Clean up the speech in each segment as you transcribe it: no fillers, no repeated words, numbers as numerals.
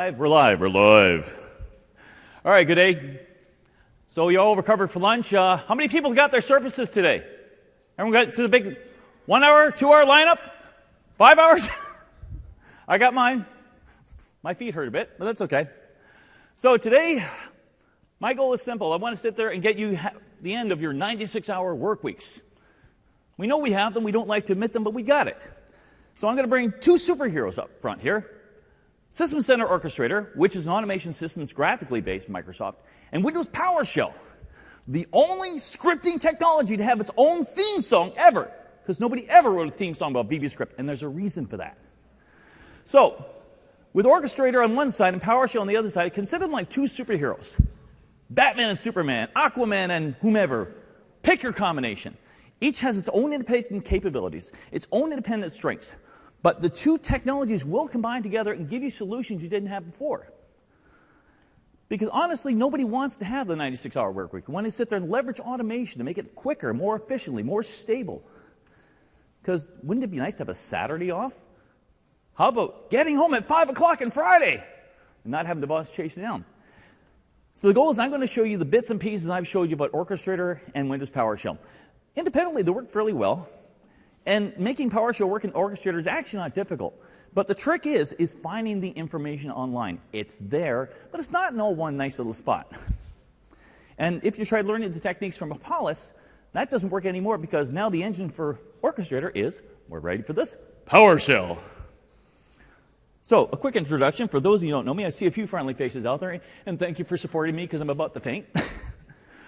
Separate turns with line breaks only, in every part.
We're live. All right, good day. So you all recovered for lunch. How many people got their Surfaces today? Everyone got to the big 1 hour, 2 hour lineup? 5 hours? I got mine. My feet hurt a bit, but that's okay. So today, my goal is simple. I want to sit there and get you the end of your 96-hour work weeks. We know we have them. We don't like to admit them, but we got it. So I'm going to bring two superheroes up front here. System Center Orchestrator, which is an automation system that's graphically based in Microsoft, and Windows PowerShell, the only scripting technology to have its own theme song ever, because nobody ever wrote a theme song about VBScript, and there's a reason for that. So, with Orchestrator on one side and PowerShell on the other side, consider them like two superheroes. Batman and Superman, Aquaman and whomever. Pick your combination. Each has its own independent capabilities, its own independent strengths. But the two technologies will combine together and give you solutions you didn't have before. Because honestly, nobody wants to have the 96-hour work week. We want to sit there and leverage automation to make it quicker, more efficiently, more stable. Because wouldn't it be nice to have a Saturday off? How about getting home at 5 o'clock on Friday and not having the boss chase you down? So the goal is I'm going to show you the bits and pieces I've showed you about Orchestrator and Windows PowerShell. Independently, they work fairly well. And making PowerShell work in Orchestrator is actually not difficult. But the trick is finding the information online. It's there, but it's not in all one nice little spot. And if you tried learning the techniques from Apollos, that doesn't work anymore because now the engine for Orchestrator is, we're ready for this, PowerShell. So, a quick introduction. For those of you who don't know me, I see a few friendly faces out there, and thank you for supporting me because I'm about to faint.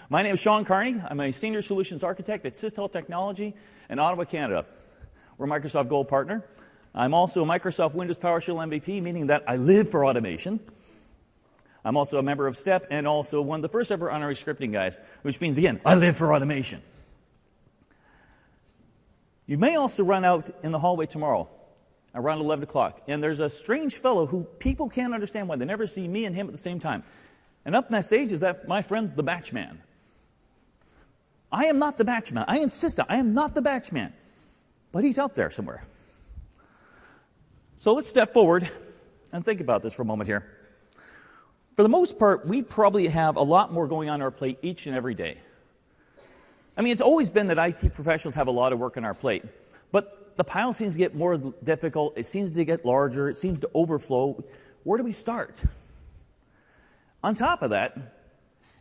My name is Sean Carney. I'm a Senior Solutions Architect at Systel Technology in Ottawa, Canada. We're a Microsoft Gold partner. I'm also a Microsoft Windows PowerShell MVP, meaning that I live for automation. I'm also a member of STEP and also one of the first ever honorary scripting guys, which means, again, I live for automation. You may also run out in the hallway tomorrow around 11 o'clock, and there's a strange fellow who people can't understand why they never see me and him at the same time. And up on that stage is that my friend, the Batchman. I am not the Batchman. I insist I am not the Batchman. But he's out there somewhere. So let's step forward and think about this for a moment here. For the most part, we probably have a lot more going on our plate each and every day. I mean, it's always been that IT professionals have a lot of work on our plate. But the pile seems to get more difficult. It seems to get larger. It seems to overflow. Where do we start? On top of that,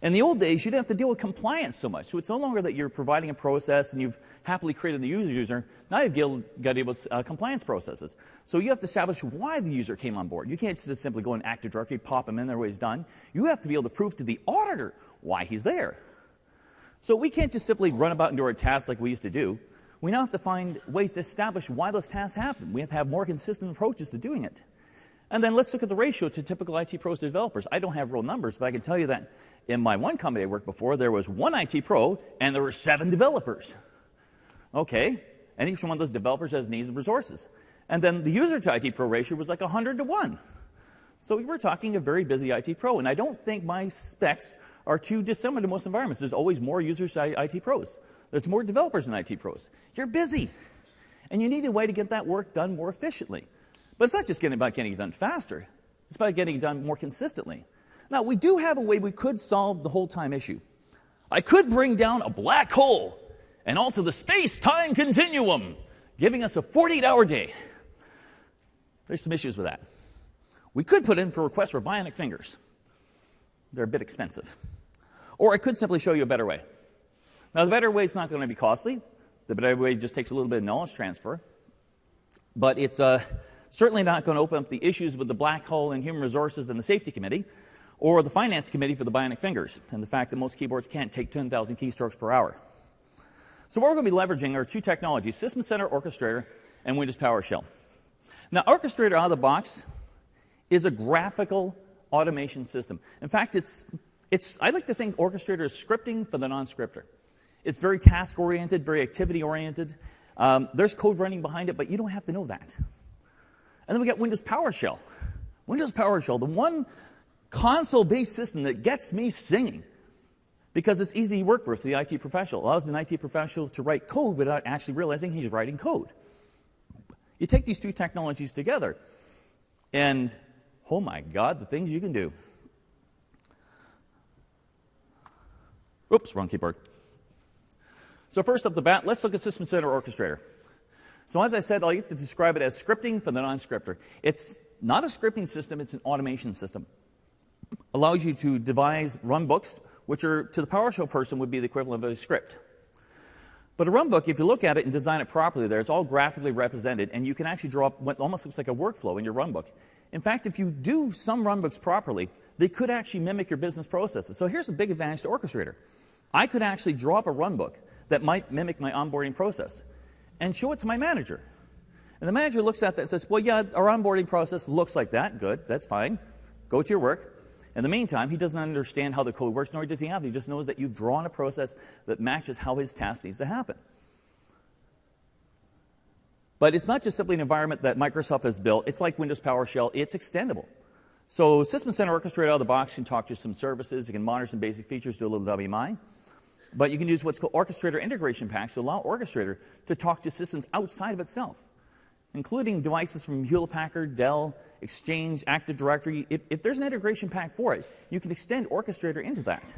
in the old days, you didn't have to deal with compliance so much. So it's no longer that you're providing a process and you've happily created the user. Now you've got to deal with compliance processes. So you have to establish why the user came on board. You can't just simply go in Active Directory, pop him in there when he's done. You have to be able to prove to the auditor why he's there. So we can't just simply run about and do our tasks like we used to do. We now have to find ways to establish why those tasks happen. We have to have more consistent approaches to doing it. And then let's look at the ratio to typical IT pros to developers. I don't have real numbers, but I can tell you that in my one company I worked before, there was one IT pro and there were 7 developers. Okay, and each one of those developers has needs and resources. And then the user to IT pro ratio was like 100 to 1. So we were talking a very busy IT pro, and I don't think my specs are too dissimilar to most environments. There's always more users to IT pros. There's more developers than IT pros. You're busy, and you need a way to get that work done more efficiently. But it's not just about getting it done faster. It's about getting it done more consistently. Now, we do have a way we could solve the whole time issue. I could bring down a black hole and alter the space-time continuum, giving us a 48-hour day. There's some issues with that. We could put in for requests for bionic fingers. They're a bit expensive. Or I could simply show you a better way. Now, the better way is not going to be costly. The better way just takes a little bit of knowledge transfer. But it's certainly not going to open up the issues with the black hole in human resources and the safety committee, or the finance committee for the bionic fingers, and the fact that most keyboards can't take 10,000 keystrokes per hour. So what we're going to be leveraging are two technologies, System Center Orchestrator and Windows PowerShell. Now, Orchestrator out of the box is a graphical automation system. In fact, I like to think Orchestrator is scripting for the non-scripter. It's very task-oriented, very activity-oriented. There's code running behind it, but you don't have to know that. And then we got Windows PowerShell. Windows PowerShell, the one console-based system that gets me singing because it's easy to work with the IT professional. It allows an IT professional to write code without actually realizing he's writing code. You take these two technologies together, and Oh my God, the things you can do. Oops, wrong keyboard. So first up the bat, let's look at System Center Orchestrator. So as I said, I like to describe it as scripting for the non-scripter. It's not a scripting system, it's an automation system. Allows you to devise runbooks, which are, to the PowerShell person, would be the equivalent of a script. But a runbook, if you look at it and design it properly there, it's all graphically represented, and you can actually draw up what almost looks like a workflow in your runbook. In fact, if you do some runbooks properly, they could actually mimic your business processes. So here's a big advantage to Orchestrator. I could actually draw up a runbook that might mimic my onboarding process and show it to my manager. And the manager looks at that and says, well, yeah, our onboarding process looks like that. Good, that's fine. Go to your work. In the meantime, he doesn't understand how the code works, nor does he have it. He just knows that you've drawn a process that matches how his task needs to happen. But it's not just simply an environment that Microsoft has built. It's like Windows PowerShell. It's extendable. So System Center Orchestrator out of the box can talk to some services. You can monitor some basic features, do a little WMI. But you can use what's called Orchestrator integration packs to allow Orchestrator to talk to systems outside of itself, including devices from Hewlett-Packard, Dell, Exchange, Active Directory. If there's an integration pack for it, you can extend Orchestrator into that.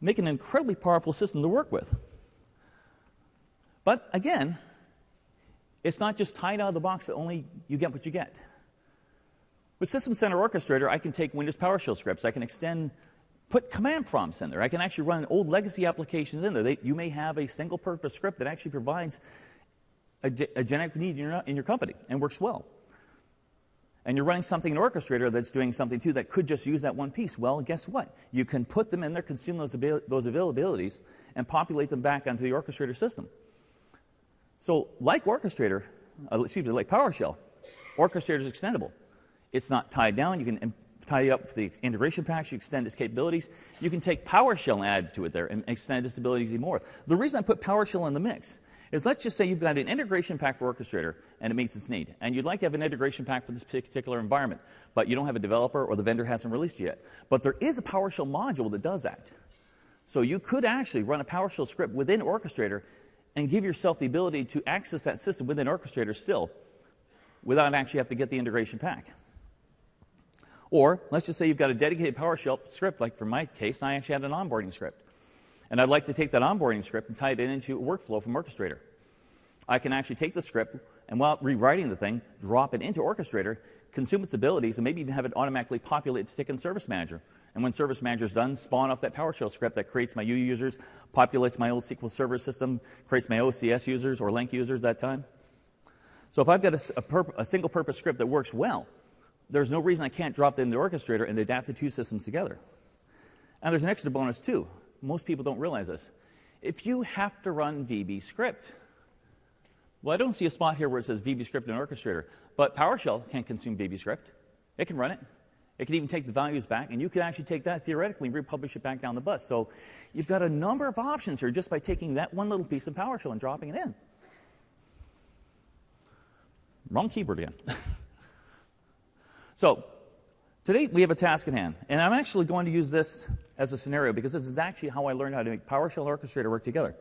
Make an incredibly powerful system to work with. But again, it's not just tied out of the box that only you get what you get. With System Center Orchestrator, I can take Windows PowerShell scripts. I can put command prompts in there. I can actually run old legacy applications in there. You may have a single-purpose script that actually provides a genetic need in your company and works well. And you're running something in Orchestrator that's doing something too that could just use that one piece. Well, guess what? You can put them in there, consume those availabilities, and populate them back onto the Orchestrator system. So like Orchestrator, like PowerShell, Orchestrator is extendable. It's not tied down. You can tie it up with the integration packs. You extend its capabilities. You can take PowerShell and add to it there and extend its abilities even more. The reason I put PowerShell in the mix is, let's just say you've got an integration pack for Orchestrator and it meets its need. And you'd like to have an integration pack for this particular environment, but you don't have a developer or the vendor hasn't released it yet. But there is a PowerShell module that does that. So you could actually run a PowerShell script within Orchestrator and give yourself the ability to access that system within Orchestrator still without actually have to get the integration pack. Or let's just say you've got a dedicated PowerShell script, like for my case, I actually had an onboarding script. And I'd like to take that onboarding script and tie it into a workflow from Orchestrator. I can actually take the script and, while rewriting the thing, drop it into Orchestrator, consume its abilities, and maybe even have it automatically populate its ticket in Service Manager. And when Service Manager is done, spawn off that PowerShell script that creates my U users, populates my old SQL Server system, creates my OCS users or LINQ users at that time. So if I've got a single-purpose script that works well, there's no reason I can't drop that into Orchestrator and adapt the two systems together. And there's an extra bonus, too. Most people don't realize this. If you have to run VB script, well, I don't see a spot here where it says VB script in Orchestrator, but PowerShell can consume VB script. It can run it. It can even take the values back, and you can actually take that theoretically and republish it back down the bus. So you've got a number of options here just by taking that one little piece of PowerShell and dropping it in. Wrong keyboard again. So today we have a task at hand, and I'm actually going to use this as a scenario because this is actually how I learned how to make PowerShell and Orchestrator work together.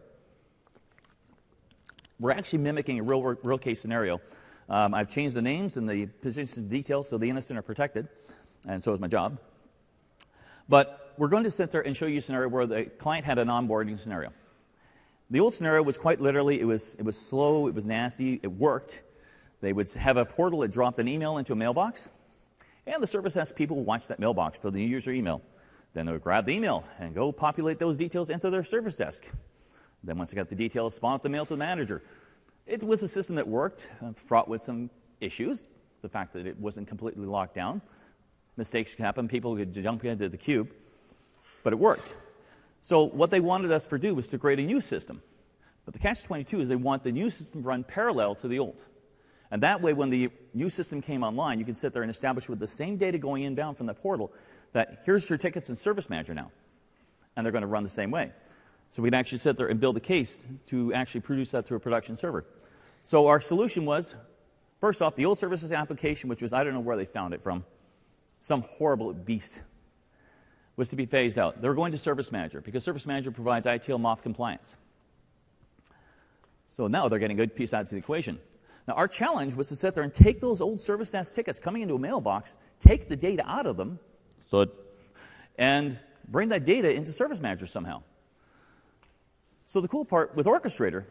We're actually mimicking a real case scenario. I've changed the names and the positions and details so the innocent are protected, and so is my job. But we're going to sit there and show you a scenario where the client had an onboarding scenario. The old scenario was quite literally, it was slow, it was nasty, it worked. They would have a portal that dropped an email into a mailbox, and the service desk people would watch that mailbox for the new user email. Then they would grab the email and go populate those details into their service desk. Then once they got the details, spawn up the mail to the manager. It was a system that worked, fraught with some issues. The fact that it wasn't completely locked down. Mistakes could happen. People could jump into the cube. But it worked. So what they wanted us to do was to create a new system. But the catch-22 is they want the new system to run parallel to the old. And that way, when the new system came online, you can sit there and establish with the same data going inbound from the portal that here's your tickets in Service Manager now. And they're going to run the same way. So we can actually sit there and build a case to actually produce that through a production server. So our solution was, first off, the old services application, which was, I don't know where they found it from, some horrible beast, was to be phased out. They were going to Service Manager because Service Manager provides ITIL MOF compliance. So now they're getting a good piece out of the equation. Now, our challenge was to sit there and take those old service desk tickets coming into a mailbox, take the data out of them, and bring that data into Service Manager somehow. So the cool part with Orchestrator,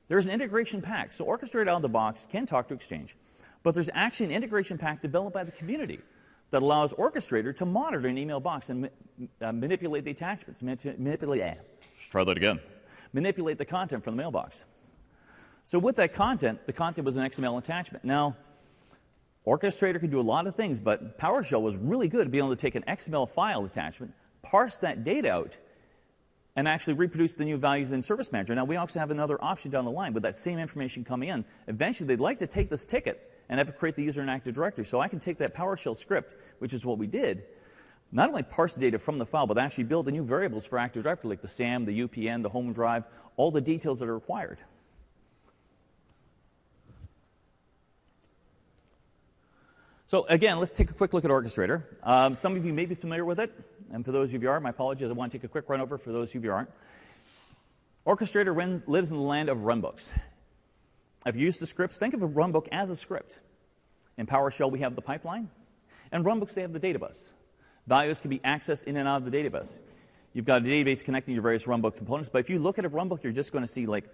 there's an integration pack. So Orchestrator out of the box can talk to Exchange, but there's actually an integration pack developed by the community that allows Orchestrator to monitor an email box and manipulate the attachments, manipulate the content from the mailbox. So with that content, the content was an XML attachment. Now, Orchestrator can do a lot of things, but PowerShell was really good at being able to take an XML file attachment, parse that data out, and actually reproduce the new values in Service Manager. Now, we also have another option down the line with that same information coming in. Eventually, they'd like to take this ticket and have it create the user in Active Directory. So I can take that PowerShell script, which is what we did, not only parse the data from the file, but actually build the new variables for Active Directory, like the SAM, the UPN, the home drive, all the details that are required. So again, let's take a quick look at Orchestrator. Some of you may be familiar with it, and for those of you who are, my apologies, I want to take a quick run over for those of you who aren't. Orchestrator lives in the land of runbooks. If you use the scripts, think of a runbook as a script. In PowerShell, we have the pipeline, and runbooks, they have the data bus. Values can be accessed in and out of the data bus. You've got a database connecting your various runbook components, but if you look at a runbook, you're just going to see like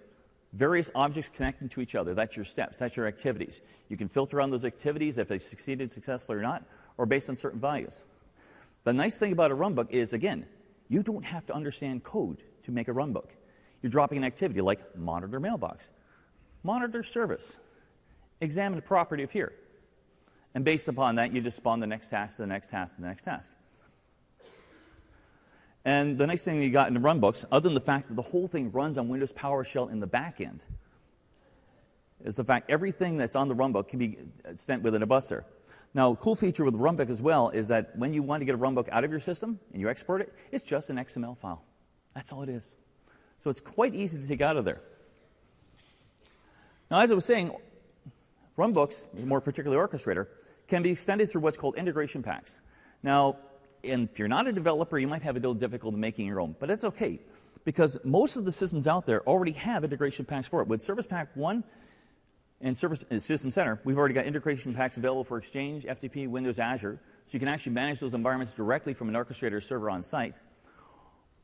various objects connecting to each other. That's your steps. That's your activities. You can filter on those activities if they succeeded successfully or not, or based on certain values. The nice thing about a runbook is, again, you don't have to understand code to make a runbook. You're dropping an activity like monitor mailbox, monitor service, examine the property of here. And based upon that, you just spawn the next task, the next task, the next task. And the nice thing you got in the runbooks, other than the fact that the whole thing runs on Windows PowerShell in the back end, is the fact everything that's on the runbook can be sent within a bus there. Now, a cool feature with the runbook as well is that when you want to get a runbook out of your system and you export it, it's just an XML file. That's all it is. So it's quite easy to take out of there. Now, as I was saying, runbooks, more particularly Orchestrator, can be extended through what's called integration packs. Now, and if you're not a developer, you might have a little difficulty making your own, but that's okay, because most of the systems out there already have integration packs for it. With Service Pack 1 and System Center, we've already got integration packs available for Exchange, FTP, Windows, Azure, so you can actually manage those environments directly from an Orchestrator server on site.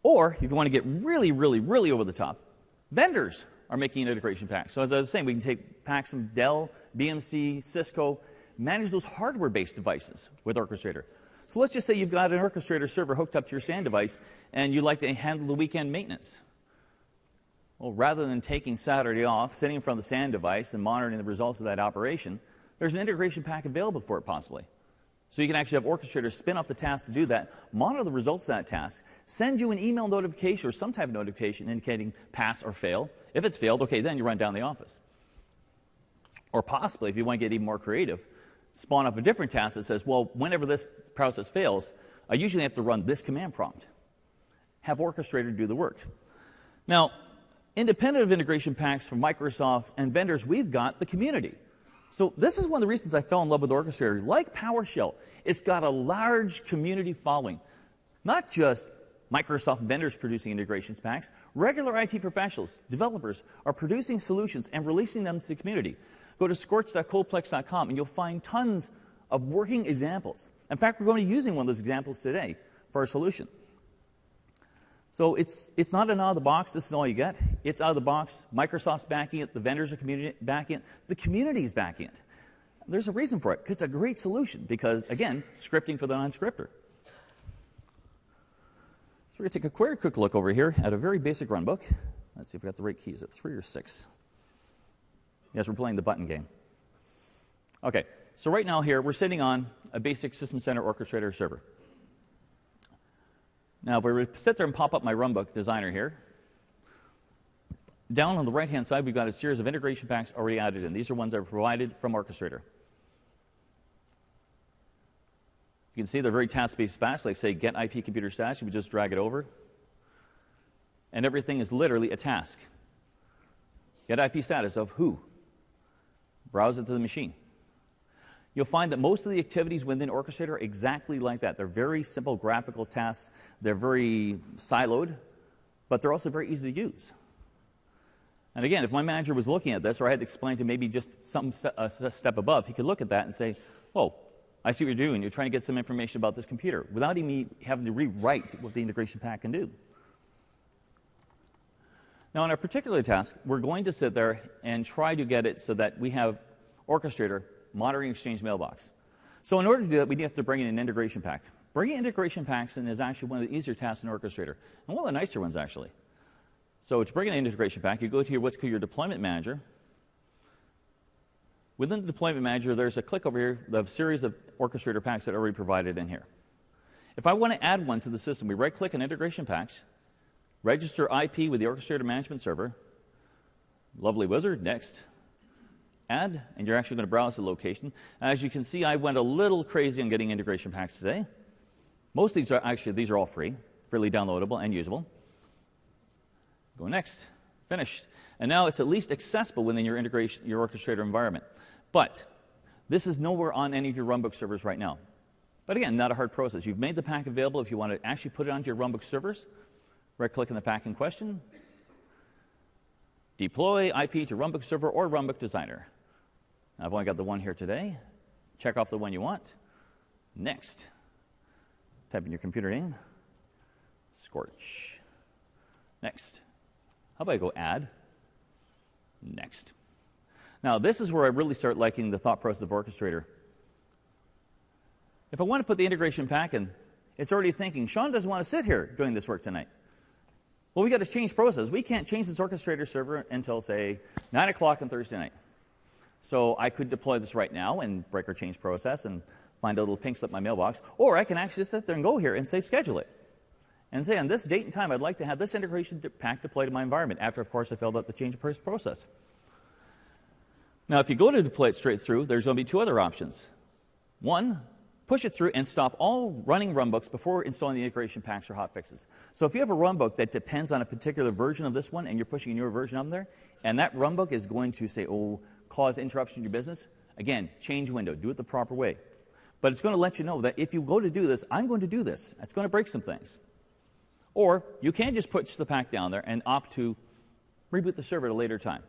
Or, if you want to get really, really, really over the top, vendors are making an integration pack. So as I was saying, we can take packs from Dell, BMC, Cisco, manage those hardware-based devices with Orchestrator. So let's just say you've got an Orchestrator server hooked up to your SAN device, and you'd like to handle the weekend maintenance. Well, rather than taking Saturday off, sitting in front of the SAN device and monitoring the results of that operation, there's an integration pack available for it possibly. So you can actually have Orchestrator spin up the task to do that, monitor the results of that task, send you an email notification or some type of notification indicating pass or fail. If it's failed, okay, then you run down the office. Or possibly, if you want to get even more creative, spawn up a different task that says, well, whenever this process fails, I usually have to run this command prompt. Have Orchestrator do the work. Now, independent of integration packs from Microsoft and vendors, we've got the community. So this is one of the reasons I fell in love with Orchestrator. Like PowerShell, it's got a large community following. Not just Microsoft vendors producing integrations packs. Regular IT professionals, developers, are producing solutions and releasing them to the community. Go to scorch.coldplex.com and you'll find tons of working examples. In fact, we're going to be using one of those examples today for our solution. So it's not an out-of-the-box, this is all you get. It's out of the box. Microsoft's backing it. The vendors are backing it. The community's backing it. There's a reason for it, because it's a great solution, because, again, scripting for the non-scripter. So we're going to take a very quick look over here at a very basic runbook. Let's see if we got the right keys. Is it 3 or 6? Yes, we're playing the button game. Okay, so right now here, we're sitting on a basic System Center Orchestrator server. Now, if we were to sit there and pop up my runbook designer here, down on the right-hand side, we've got a series of integration packs already added in. These are ones that are provided from Orchestrator. You can see they're very task-based packs, like say get IP computer status. You would just drag it over. And everything is literally a task. Get IP status of who? Browse it to the machine. You'll find that most of the activities within Orchestrator are exactly like that. They're very simple graphical tasks. They're very siloed, but they're also very easy to use. And again, if my manager was looking at this, or I had to explain to maybe just something a step above, he could look at that and say, oh, I see what you're doing. You're trying to get some information about this computer without me having to rewrite what the integration pack can do. Now, on our particular task, we're going to sit there and try to get it so that we have Orchestrator monitoring Exchange Mailbox. So in order to do that, we have to bring in an integration pack. Bringing integration packs in is actually one of the easier tasks in Orchestrator, and one of the nicer ones, actually. So to bring in an integration pack, you go to what's called your deployment manager. Within the deployment manager, there's a click over here, the series of Orchestrator packs that are already provided in here. If I want to add one to the system, we right-click on integration packs, register IP with the Orchestrator management server, lovely wizard, next, add, and you're actually going to browse the location. As you can see, I went a little crazy on getting integration packs today. Most of these are all free, freely downloadable and usable. Go next, finished. And now it's at least accessible within your Orchestrator environment. But this is nowhere on any of your runbook servers right now. But again, not a hard process. You've made the pack available. If you want to actually put it onto your runbook servers, right-click on the pack in question, deploy IP to runbook server or runbook designer. Now, I've only got the one here today. Check off the one you want. Next. Type in your computer name. Scorch. Next. How about I go add? Next. Now, this is where I really start liking the thought process of Orchestrator. If I want to put the integration pack in, it's already thinking, Sean doesn't want to sit here doing this work tonight. Well, we got to change process. We can't change this Orchestrator server until, say, 9 o'clock on Thursday night. So I could deploy this right now and break or change process and find a little pink slip in my mailbox. Or I can actually sit there and go here and say schedule it. And say on this date and time, I'd like to have this integration pack deployed in my environment after, of course, I filled out the change process. Now, if you go to deploy it straight through, there's going to be two other options. One, push it through and stop all running runbooks before installing the integration packs or hotfixes. So if you have a runbook that depends on a particular version of this one and you're pushing a newer version on there, and that runbook is going to say, oh, cause interruption in your business, again, change window, do it the proper way. But it's going to let you know that if you go to do this, I'm going to do this. It's going to break some things. Or you can just push the pack down there and opt to reboot the server at a later time.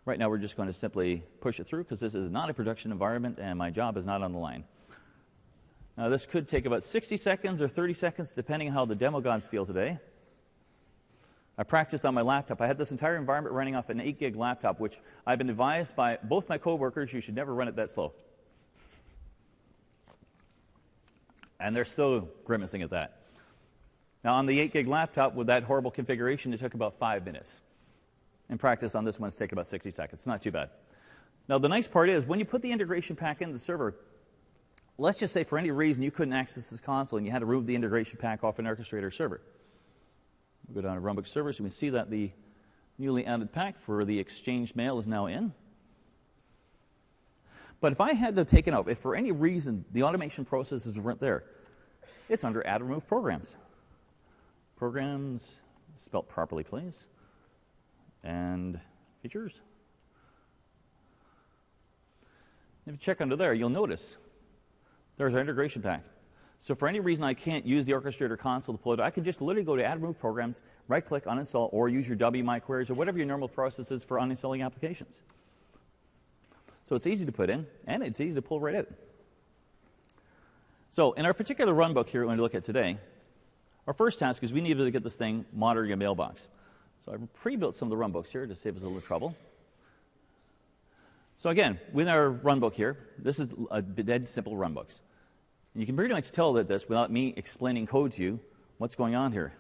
Right now, we're just going to simply push it through because this is not a production environment and my job is not on the line. Now, this could take about 60 seconds or 30 seconds, depending on how the demo gods feel today. I practiced on my laptop. I had this entire environment running off an 8-gig laptop, which I've been advised by both my coworkers you should never run it that slow. And they're still grimacing at that. Now, on the 8-gig laptop with that horrible configuration, it took about 5 minutes. In practice, on this one, it's taken about 60 seconds. It's not too bad. Now, the nice part is, when you put the integration pack into the server, let's just say for any reason you couldn't access this console and you had to remove the integration pack off an Orchestrator server. We'll go down to runbook servers, and we see that the newly added pack for the Exchange Mail is now in. But if I had to take it out, if for any reason the automation processes weren't there, it's under Add Remove Programs. Programs, spelled properly, please. And features. If you check under there, you'll notice there's our integration pack. So for any reason I can't use the Orchestrator console to pull it, I can just literally go to Add Remove Programs, right-click, uninstall, or use your WMI queries or whatever your normal process is for uninstalling applications. So it's easy to put in, and it's easy to pull right out. So in our particular runbook here we're going to look at today, our first task is we needed to get this thing monitoring a mailbox. So I've pre-built some of the runbooks here to save us a little trouble. So again, with our runbook here, this is a dead simple runbooks. And you can pretty much tell that this without me explaining code to you what's going on here.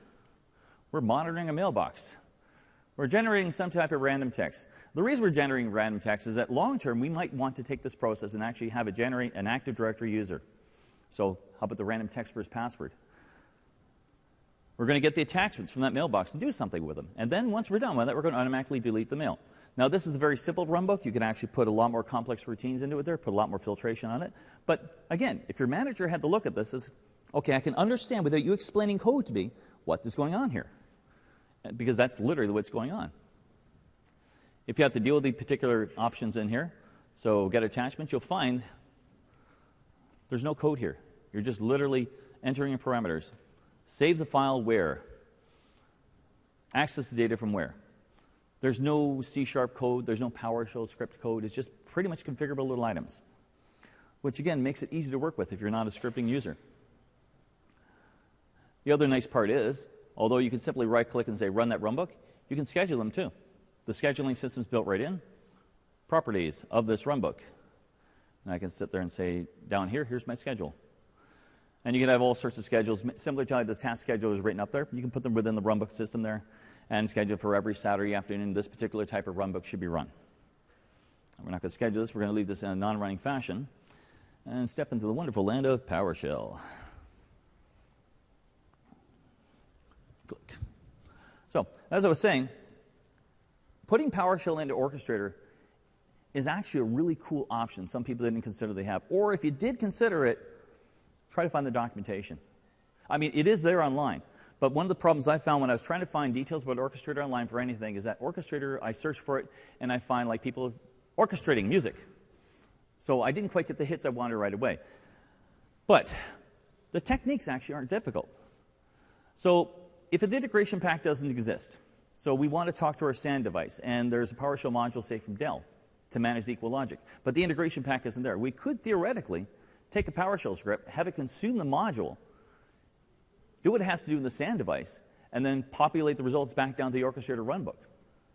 We're monitoring a mailbox. We're generating some type of random text. The reason we're generating random text is that long term we might want to take this process and actually have it generate an Active Directory user. So how about the random text for his password? We're going to get the attachments from that mailbox and do something with them. And then once we're done with it, we're going to automatically delete the mail. Now, this is a very simple runbook. You can actually put a lot more complex routines into it there, put a lot more filtration on it. But again, if your manager had to look at this as, okay, I can understand without you explaining code to me what is going on here. Because that's literally what's going on. If you have to deal with the particular options in here, so get attachments, you'll find there's no code here. You're just literally entering your parameters. Save the file where? Access the data from where? There's no C# code. There's no PowerShell script code. It's just pretty much configurable little items, which, again, makes it easy to work with if you're not a scripting user. The other nice part is, although you can simply right-click and say, run that runbook, you can schedule them, too. The scheduling system's built right in. Properties of this runbook. And I can sit there and say, down here, here's my schedule. And you can have all sorts of schedules. Similar to how the task schedule is written up there, you can put them within the runbook system there and schedule for every Saturday afternoon this particular type of runbook should be run. We're not going to schedule this. We're going to leave this in a non-running fashion and step into the wonderful land of PowerShell. Click. So, as I was saying, putting PowerShell into Orchestrator is actually a really cool option some people didn't consider they have. Or if you did consider it, try to find the documentation. I mean, it is there online. But one of the problems I found when I was trying to find details about Orchestrator online for anything is that Orchestrator, I search for it, and I find like people orchestrating music. So I didn't quite get the hits I wanted right away. But the techniques actually aren't difficult. So if an integration pack doesn't exist, so we want to talk to our SAN device, and there's a PowerShell module, say, from Dell, to manage the equal logic. But the integration pack isn't there. We could theoretically take a PowerShell script, have it consume the module, do what it has to do in the SAN device, and then populate the results back down to the Orchestrator runbook.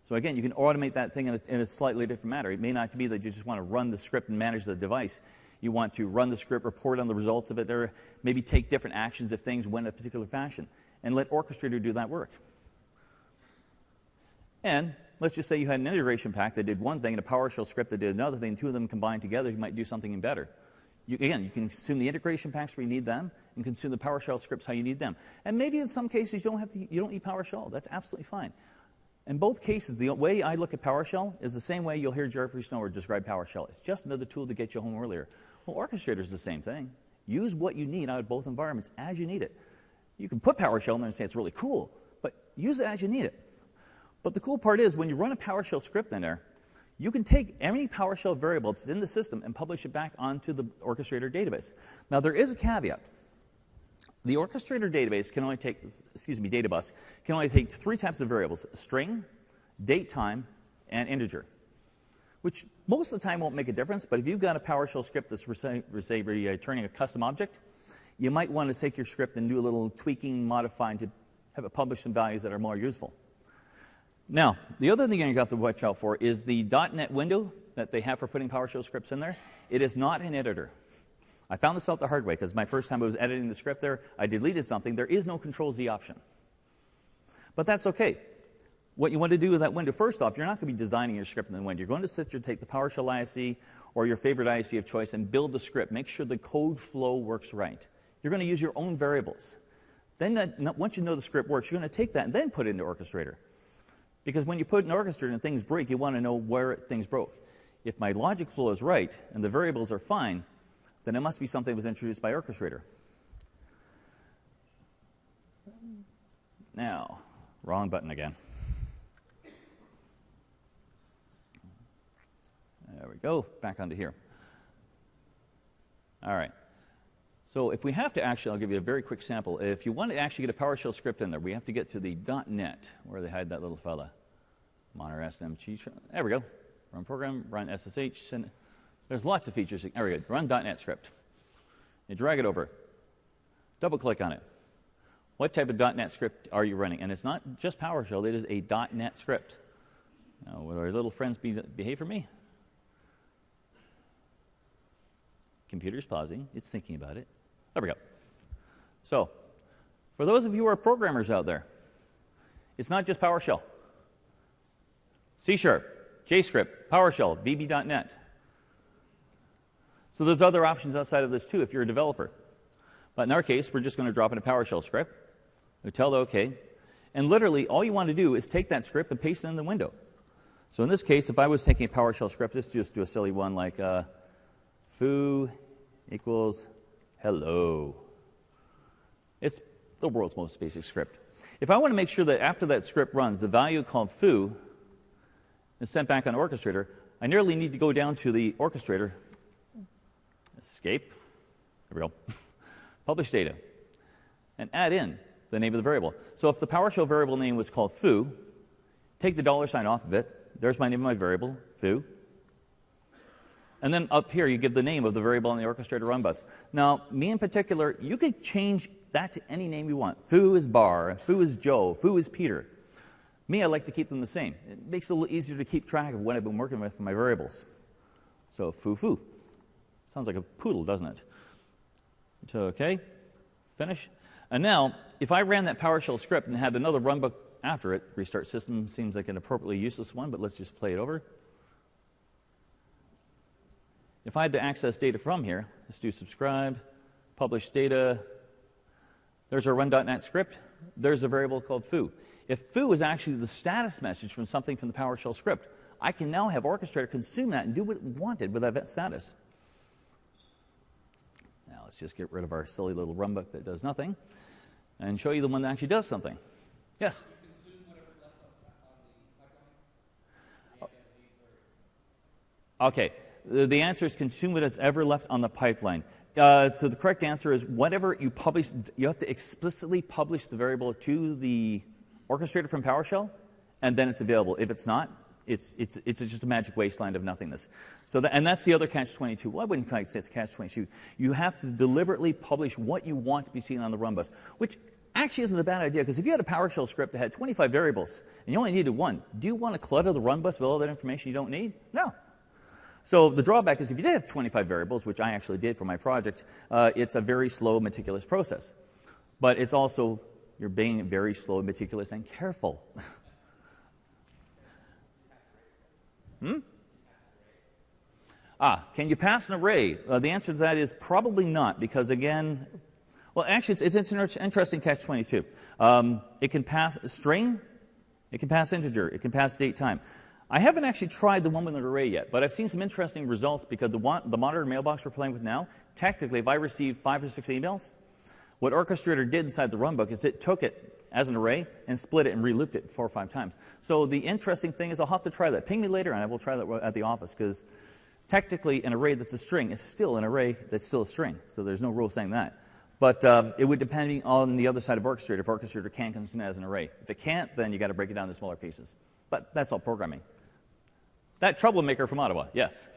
So again, you can automate that thing in a slightly different manner. It may not be that you just want to run the script and manage the device. You want to run the script, report on the results of it, or maybe take different actions if things went in a particular fashion, and let Orchestrator do that work. And let's just say you had an integration pack that did one thing and a PowerShell script that did another thing. Two of them combined together, you might do something even better. Again, you can consume the integration packs where you need them and consume the PowerShell scripts how you need them. And maybe in some cases you don't need PowerShell. That's absolutely fine. In both cases, the way I look at PowerShell is the same way you'll hear Jeffrey Snower describe PowerShell. It's just another tool to get you home earlier. Well, Orchestrator is the same thing. Use what you need out of both environments as you need it. You can put PowerShell in there and say it's really cool, but use it as you need it. But the cool part is when you run a PowerShell script in there, you can take any PowerShell variable that's in the system and publish it back onto the Orchestrator database. Now, there is a caveat. The Orchestrator database can only take, databus, can only take three types of variables: string, date time, and integer, which most of the time won't make a difference, but if you've got a PowerShell script that's returning a custom object, you might want to take your script and do a little tweaking, modifying to have it publish some values that are more useful. Now, the other thing you've got to watch out for is the .NET window that they have for putting PowerShell scripts in there. It is not an editor. I found this out the hard way because my first time I was editing the script there, I deleted something. There is no Control-Z option. But that's okay. What you want to do with that window, first off, you're not going to be designing your script in the window. You're going to sit there, take the PowerShell ISE or your favorite ISE of choice and build the script. Make sure the code flow works right. You're going to use your own variables. Then once you know the script works, you're going to take that and then put it into Orchestrator. Because when you put an Orchestrator and things break, you want to know where things broke. If my logic flow is right and the variables are fine, then it must be something that was introduced by Orchestrator. Now, wrong button again. There we go, back onto here. All right. So if we have to actually, I'll give you a very quick sample. If you want to actually get a PowerShell script in there, we have to get to the .NET, where they hide that little fella. Monitor SMG. There we go. Run program, run SSH. Send. There's lots of features. There we go. Run .NET script. You drag it over. Double-click on it. What type of .NET script are you running? And it's not just PowerShell. It is a .NET script. Now, will our little friends behave for me? Computer's pausing. It's thinking about it. There we go. So, for those of you who are programmers out there, it's not just PowerShell. C#, JScript, PowerShell, VB.NET. So there's other options outside of this too if you're a developer. But in our case, we're just going to drop in a PowerShell script. We tell it OK. And literally, all you want to do is take that script and paste it in the window. So in this case, if I was taking a PowerShell script, let's just do a silly one like foo equals hello. It's the world's most basic script. If I want to make sure that after that script runs, the value called foo is sent back on Orchestrator, I nearly need to go down to the Orchestrator, escape, there we go, publish data, and add in the name of the variable. So if the PowerShell variable name was called foo, take the $ off of it. There's my name of my variable, foo. And then up here, you give the name of the variable on the orchestrator run bus. Now, me in particular, you could change that to any name you want. Foo is Bar, foo is Joe, foo is Peter. Me, I like to keep them the same. It makes it a little easier to keep track of what I've been working with for my variables. So, foo, foo. Sounds like a poodle, doesn't it? So, okay, finish. And now, if I ran that PowerShell script and had another runbook after it, restart system seems like an appropriately useless one, but let's just play it over. If I had to access data from here, let's do subscribe, publish data. There's our run.net script. There's a variable called foo. If foo is actually the status message from something from the PowerShell script, I can now have Orchestrator consume that and do what it wanted with that status. Now let's just get rid of our silly little runbook that does nothing and show you the one that actually does something. Yes? Okay. The answer is consume what is ever left on the pipeline. So the correct answer is whatever you publish, you have to explicitly publish the variable to the orchestrator from PowerShell, and then it's available. If it's not, it's just a magic wasteland of nothingness. So and that's the other catch-22. Well, I wouldn't quite say it's catch-22. You have to deliberately publish what you want to be seen on the run bus, which actually isn't a bad idea, because if you had a PowerShell script that had 25 variables and you only needed one, do you want to clutter the run bus with all that information you don't need? No. So the drawback is if you did have 25 variables, which I actually did for my project, it's a very slow, meticulous process. But it's also, you're being very slow, meticulous, and careful. Can you pass an array? The answer to that is probably not, because again, well, actually, it's an interesting catch-22. It can pass a string, it can pass integer, it can pass date time. I haven't actually tried the one with an array yet, but I've seen some interesting results because the monitor mailbox we're playing with now, technically, if I receive 5 or 6 emails, what Orchestrator did inside the runbook is it took it as an array and split it and re-looped it 4 or 5 times. So the interesting thing is I'll have to try that. Ping me later and I will try that at the office, because technically an array that's a string is still an array that's still a string. So there's no rule saying that. But it would depend on the other side of Orchestrator if Orchestrator can consume it as an array. If it can't, then you've got to break it down into smaller pieces. But that's all programming. That troublemaker from Ottawa, yes.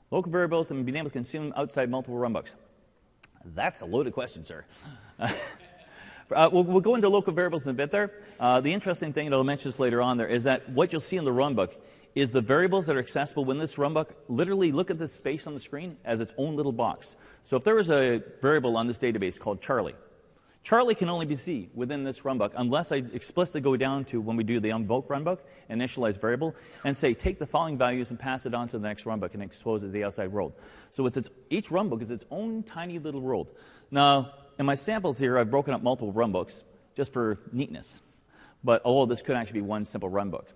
Local variables and being able to consume outside multiple runbooks. That's a loaded question, sir. We'll go into local variables in a bit there. The interesting thing, and I'll mention this later on there, is that what you'll see in the runbook is the variables that are accessible when this runbook, literally look at this space on the screen as its own little box. So if there was a variable on this database called Charlie, Charlie can only be seen within this runbook unless I explicitly go down to when we do the invoke runbook, initialize variable, and say take the following values and pass it on to the next runbook and expose it to the outside world. So each runbook is its own tiny little world. Now, in my samples here, I've broken up multiple runbooks just for neatness. But although this could actually be one simple runbook.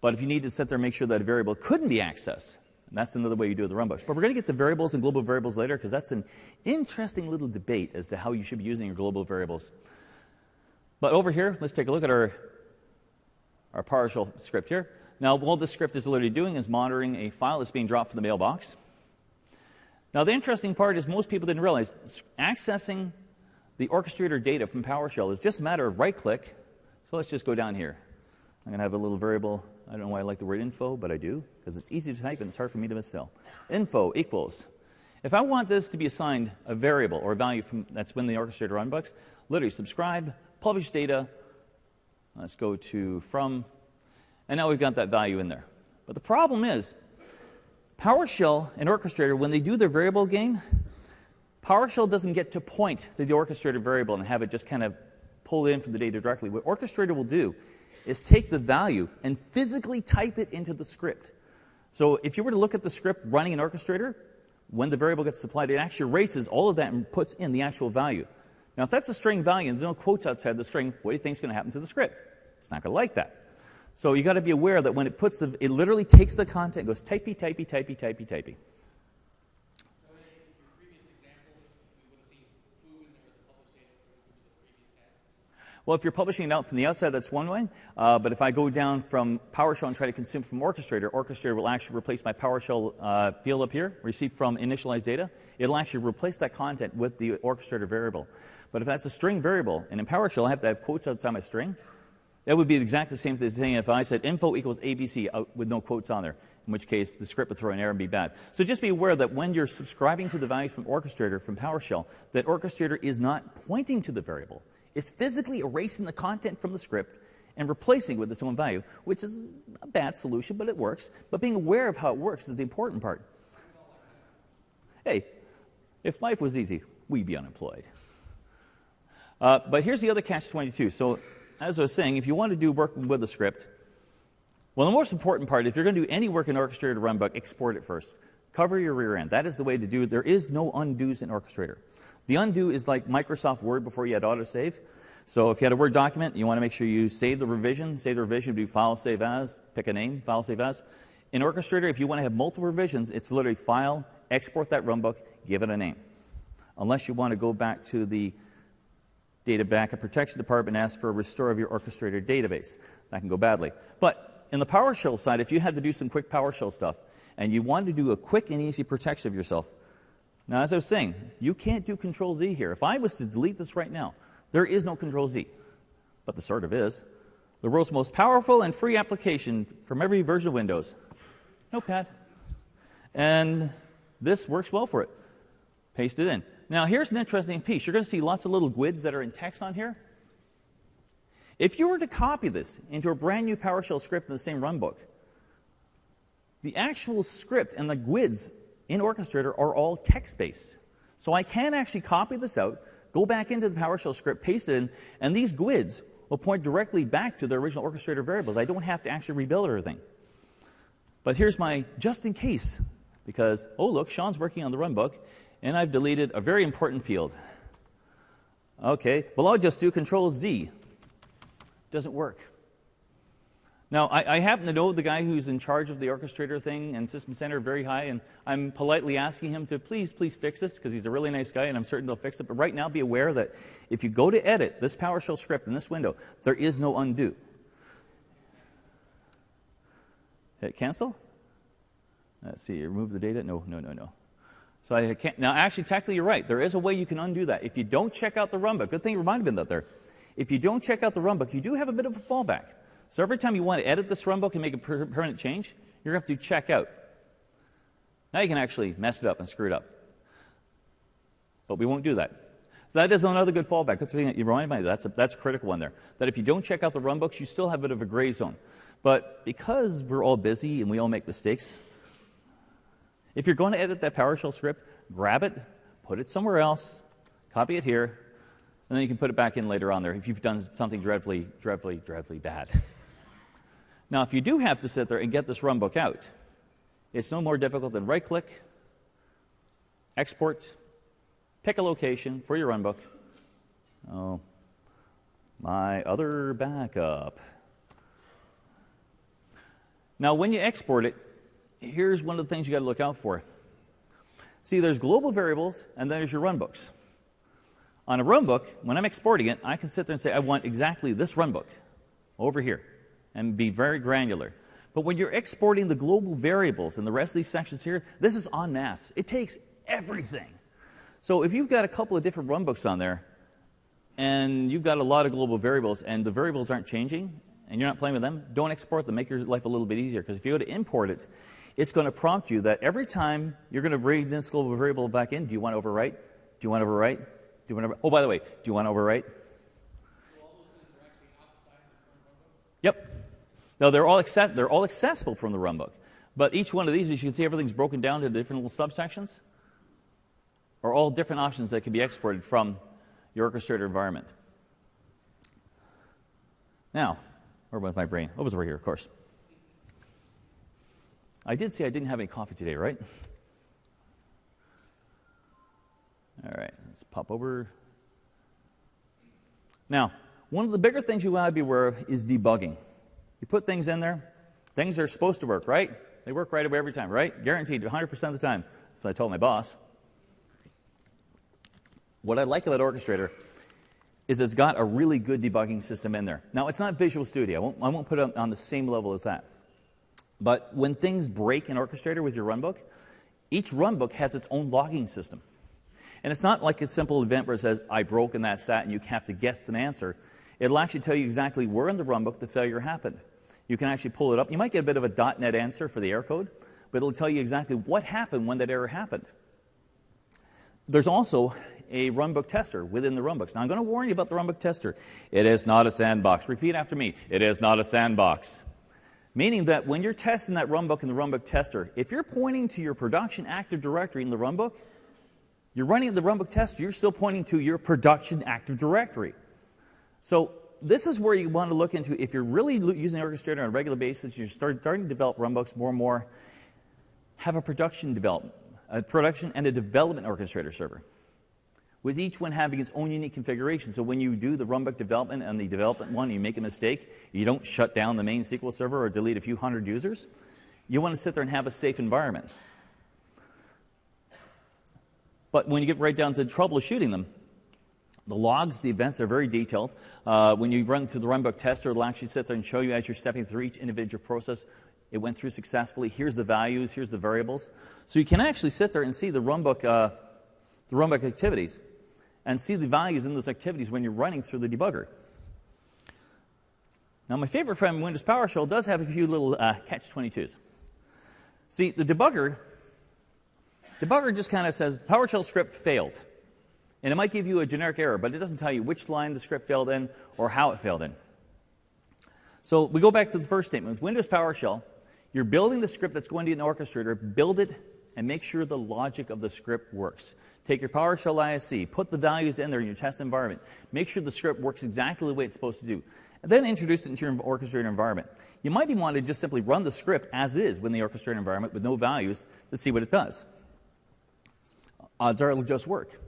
But if you need to sit there and make sure that a variable couldn't be accessed, that's another way you do the runbooks. But we're going to get to variables and global variables later, because that's an interesting little debate as to how you should be using your global variables. But over here, let's take a look at our PowerShell script here. Now, what this script is literally doing is monitoring a file that's being dropped from the mailbox. Now, the interesting part is most people didn't realize accessing the orchestrator data from PowerShell is just a matter of right-click. So let's just go down here. I'm going to have a little variable. I don't know why I like the word info, but I do, because it's easy to type and it's hard for me to misspell. Info equals. If I want this to be assigned a variable or a value that's when the orchestrator runbooks, literally subscribe, publish data. Let's go to from, and now we've got that value in there. But the problem is, PowerShell and Orchestrator, when they do their variable game, PowerShell doesn't get to point to the orchestrator variable and have it just kind of pull in from the data directly. What Orchestrator will do is take the value and physically type it into the script. So if you were to look at the script running in Orchestrator, when the variable gets supplied, it actually erases all of that and puts in the actual value. Now, if that's a string value and there's no quotes outside the string, what do you think is going to happen to the script? It's not going to like that. So you got to be aware that when it puts it literally takes the content, goes typey, typey, typey, typey, typey. Well, if you're publishing it out from the outside, that's one way. But if I go down from PowerShell and try to consume from Orchestrator, Orchestrator will actually replace my PowerShell field up here, receive from initialized data. It'll actually replace that content with the Orchestrator variable. But if that's a string variable, and in PowerShell I have to have quotes outside my string, that would be exactly the same thing if I said info equals ABC with no quotes on there, in which case the script would throw an error and be bad. So just be aware that when you're subscribing to the values from Orchestrator, from PowerShell, that Orchestrator is not pointing to the variable. It's physically erasing the content from the script and replacing it with its own value, which is a bad solution, but it works. But being aware of how it works is the important part. Hey, if life was easy, we'd be unemployed. But here's the other catch-22. So as I was saying, if you want to do work with a script, well, the most important part, if you're going to do any work in Orchestrator to Runbook, export it first. Cover your rear end. That is the way to do it. There is no undos in Orchestrator. The undo is like Microsoft Word before you had autosave. So if you had a Word document, you want to make sure you save the revision. Save the revision, do File, Save As, pick a name, File, Save As. In Orchestrator, if you want to have multiple revisions, it's literally File, export that runbook, give it a name. Unless you want to go back to the Data Backup Protection Department and ask for a restore of your Orchestrator database. That can go badly. But in the PowerShell side, if you had to do some quick PowerShell stuff, and you wanted to do a quick and easy protection of yourself, now, as I was saying, you can't do Control-Z here. If I was to delete this right now, there is no Control-Z. But there sort of is. The world's most powerful and free application from every version of Windows. Notepad. And this works well for it. Paste it in. Now, here's an interesting piece. You're going to see lots of little GUIDs that are in text on here. If you were to copy this into a brand new PowerShell script in the same runbook, the actual script and the GUIDs in Orchestrator are all text-based. So I can actually copy this out, go back into the PowerShell script, paste it in, and these GUIDs will point directly back to the original Orchestrator variables. I don't have to actually rebuild everything. But here's my just in case, because, oh, look, Sean's working on the runbook, and I've deleted a very important field. Okay, well, I'll just do Control-Z. Doesn't work. Now, I happen to know the guy who's in charge of the Orchestrator thing and System Center very high, and I'm politely asking him to please fix this, because he's a really nice guy, and I'm certain they'll fix it. But right now, be aware that if you go to edit this PowerShell script in this window, there is no undo. Hit cancel. Let's see, remove the data. No. So I can't. Now, actually, technically, you're right. There is a way you can undo that. If you don't check out the runbook, good thing you reminded me of that there. If you don't check out the runbook, you do have a bit of a fallback. So every time you want to edit this runbook and make a permanent change, you're going to have to check out. Now you can actually mess it up and screw it up. But we won't do that. So that is another good fallback. Good thing that you reminded me of. That's a critical one there. That if you don't check out the runbooks, you still have a bit of a gray zone. But because we're all busy and we all make mistakes, if you're going to edit that PowerShell script, grab it, put it somewhere else, copy it here, and then you can put it back in later on there if you've done something dreadfully bad. Now, if you do have to sit there and get this runbook out, it's no more difficult than right-click, export, pick a location for your runbook. Oh, my other backup. Now, when you export it, here's one of the things you got to look out for. See, there's global variables, and then there's your runbooks. On a runbook, when I'm exporting it, I can sit there and say, I want exactly this runbook over here, and be very granular. But when you're exporting the global variables and the rest of these sections here, this is en masse. It takes everything. So if you've got a couple of different runbooks on there, and you've got a lot of global variables, and the variables aren't changing, and you're not playing with them, don't export them. Make your life a little bit easier, because if you go to import it, it's going to prompt you that every time you're going to bring this global variable back in, do you want to overwrite? Do you want to overwrite? Do you want to, oh, by the way, do you want to overwrite? So all those things are actually outside the current runbook? Yep. No, they're all accessible from the runbook. But each one of these, as you can see, everything's broken down into different little subsections, are all different options that can be exported from your Orchestrator environment. Now, where was my brain? What was over here, of course? I did say I didn't have any coffee today, right? All right, let's pop over. Now, one of the bigger things you want to be aware of is debugging. You put things in there, things are supposed to work, right? They work right away every time, right? Guaranteed 100% of the time. So I told my boss. What I like about Orchestrator is it's got a really good debugging system in there. Now, it's not Visual Studio. I won't put it on the same level as that. But when things break in Orchestrator with your runbook, each runbook has its own logging system. And it's not like a simple event where it says, I broke and that's that, and you have to guess the answer. It'll actually tell you exactly where in the runbook the failure happened. You can actually pull it up. You might get a bit of a .NET answer for the error code, but it'll tell you exactly what happened when that error happened. There's also a runbook tester within the runbooks. Now, I'm going to warn you about the runbook tester. It is not a sandbox. Repeat after me. It is not a sandbox. Meaning that when you're testing that runbook in the runbook tester, if you're pointing to your production Active Directory in the runbook, you're running the runbook tester, you're still pointing to your production Active Directory. So this is where you want to look into, if you're really using Orchestrator on a regular basis, you're starting to develop runbooks more and more, have a production and a development Orchestrator server, with each one having its own unique configuration. So when you do the runbook development and the development one, you make a mistake, you don't shut down the main SQL server or delete a few hundred users. You want to sit there and have a safe environment. But when you get right down to troubleshooting them, the logs, the events are very detailed. When you run through the runbook tester, it'll actually sit there and show you as you're stepping through each individual process, it went through successfully. Here's the values, here's the variables. So you can actually sit there and see the runbook activities and see the values in those activities when you're running through the debugger. Now, my favorite friend, Windows PowerShell, does have a few little catch-22s. See, the debugger just kind of says, PowerShell script failed. And it might give you a generic error, but it doesn't tell you which line the script failed in or how it failed in. So we go back to the first statement. With Windows PowerShell, you're building the script that's going to be an Orchestrator, build it, and make sure the logic of the script works. Take your PowerShell ISC, put the values in there in your test environment. Make sure the script works exactly the way it's supposed to do. And then introduce it into your Orchestrator environment. You might even want to just simply run the script as is within the Orchestrator environment with no values to see what it does. Odds are it'll just work.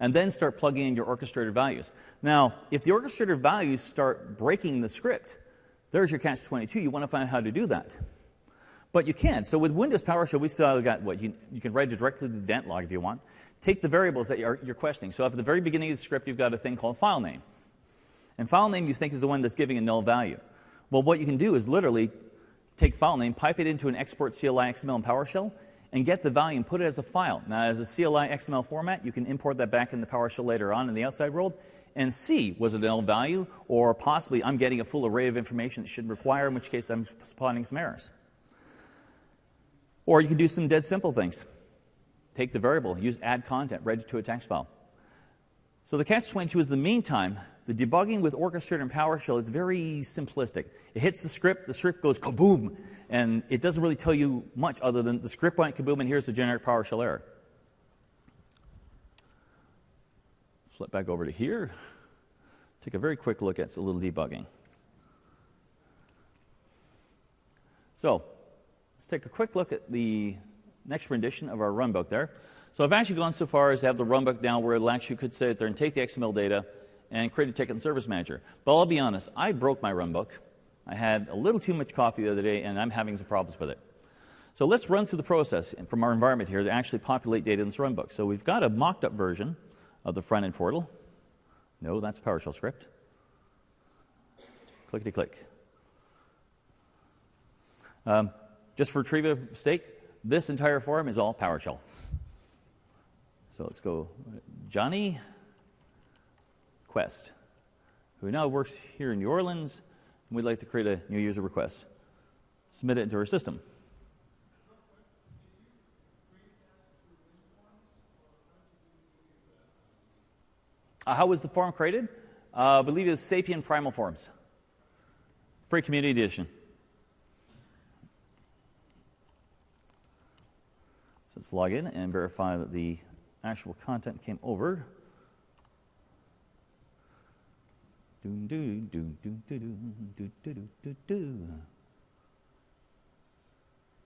And then start plugging in your Orchestrator values. Now, if the Orchestrator values start breaking the script, there's your catch-22. You want to find out how to do that. But you can't. So with Windows PowerShell, we still got what? You can write it directly to the event log if you want. Take the variables that you're questioning. So at the very beginning of the script, you've got a thing called file name. And file name you think is the one that's giving a null value. Well, what you can do is literally take file name, pipe it into an export CLI XML in PowerShell, and get the value and put it as a file. Now, as a CLI XML format, you can import that back in the PowerShell later on in the outside world and see, was it a null value, or possibly I'm getting a full array of information that shouldn't require, in which case I'm spotting some errors. Or you can do some dead simple things. Take the variable, use add content, write it to a text file. So the catch-22 is, in the meantime, the debugging with Orchestrator and PowerShell is very simplistic. It hits the script goes kaboom, and it doesn't really tell you much other than the script went kaboom, and here's the generic PowerShell error. Flip back over to here. Take a very quick look at a little debugging. So let's take a quick look at the next rendition of our runbook there. So I've actually gone so far as to have the runbook down where it actually could sit there and take the XML data and create a ticket and service manager. But I'll be honest, I broke my runbook. I had a little too much coffee the other day, and I'm having some problems with it. So let's run through the process from our environment here to actually populate data in this runbook. So we've got a mocked-up version of the front-end portal. No, that's a PowerShell script. Clickety-click. Just for trivia's sake, this entire form is all PowerShell. So let's go Johnny Quest, who now works here in New Orleans, and we'd like to create a new user request. Submit it into our system. How was the form created? I believe it was Sapien Primal Forms. Free Community Edition. So let's log in and verify that the actual content came over.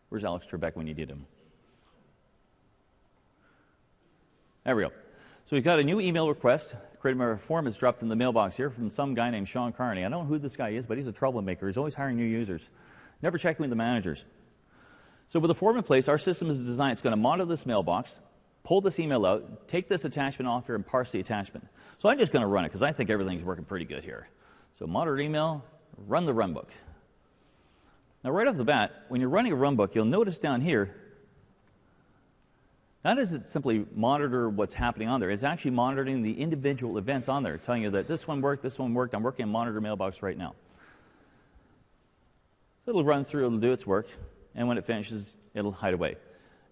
Where's Alex Trebek when you need him? There we go. So we've got a new email request. Created my form is dropped in the mailbox here from some guy named Sean Carney. I don't know who this guy is, but he's a troublemaker. He's always hiring new users. Never checking with the managers. So with the form in place, our system is designed. It's going to monitor this mailbox, pull this email out, take this attachment off here, and parse the attachment. So I'm just going to run it because I think everything's working pretty good here. So monitor email, run the runbook. Now right off the bat, when you're running a runbook, you'll notice down here, not does it simply monitor what's happening on there, it's actually monitoring the individual events on there, telling you that this one worked, I'm working on monitor mailbox right now. It'll run through, it'll do its work, and when it finishes, it'll hide away.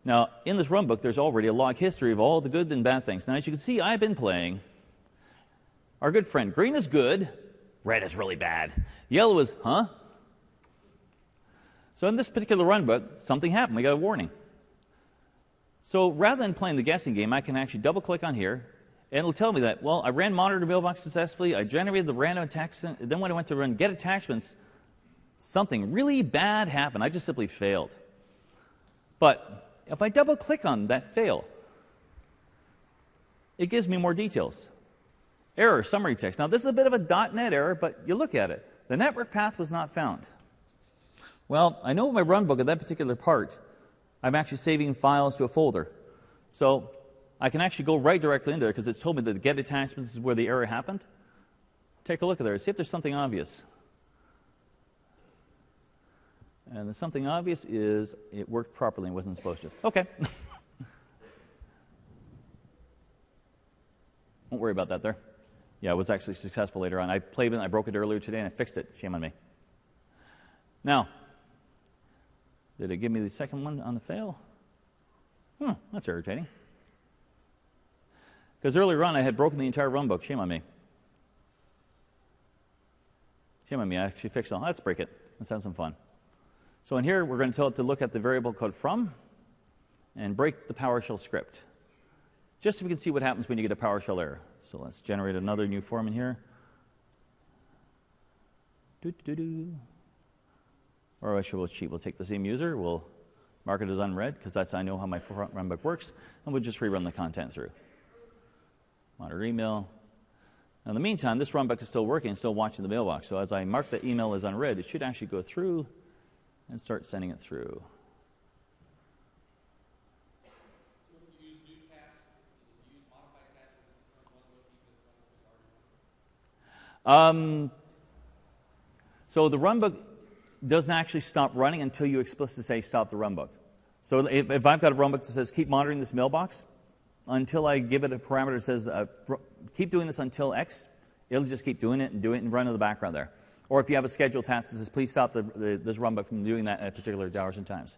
Now, in this runbook, there's already a log history of all the good and bad things. Now, as you can see, I've been playing our good friend. Green is good, red is really bad, yellow is, huh? So in this particular runbook, something happened. We got a warning. So rather than playing the guessing game, I can actually double-click on here, and it'll tell me that, well, I ran monitor mailbox successfully, I generated the random attachment, then when I went to run get attachments, something really bad happened. I just simply failed. But if I double-click on that fail, it gives me more details. Error, summary text. Now, this is a bit of a .NET error, but you look at it. The network path was not found. Well, I know in my runbook at that particular part, I'm actually saving files to a folder. So I can actually go right directly in there because it's told me that the get attachments is where the error happened. Take a look at there. See if there's something obvious. And the something obvious is it worked properly and wasn't supposed to. Okay. Won't worry about that there. Yeah, it was actually successful later on. I played it, I broke it earlier today, and I fixed it. Shame on me. Now, did it give me the second one on the fail? That's irritating. Because earlier on I had broken the entire runbook. Shame on me. Shame on me. I actually fixed it all. Let's break it. Let's have some fun. So in here, we're going to tell it to look at the variable code from and break the PowerShell script. Just so we can see what happens when you get a PowerShell error. So let's generate another new form in here. Or I should we'll cheat. We'll take the same user, we'll mark it as unread, because that's I know how my runbook works, and we'll just rerun the content through. Monitor email. Now in the meantime, this runbook is still working, still watching the mailbox. So as I mark the email as unread, it should actually go through and start sending it through.
So if you use new tasks, if you use modify tasks with the runbook,
So the runbook doesn't actually stop running until you explicitly say stop the runbook. So if I've got a runbook that says keep monitoring this mailbox, until I give it a parameter that says keep doing this until X, it'll just keep doing it and run in the background there. Or if you have a scheduled task that says please stop this runbook from doing that at particular hours and times.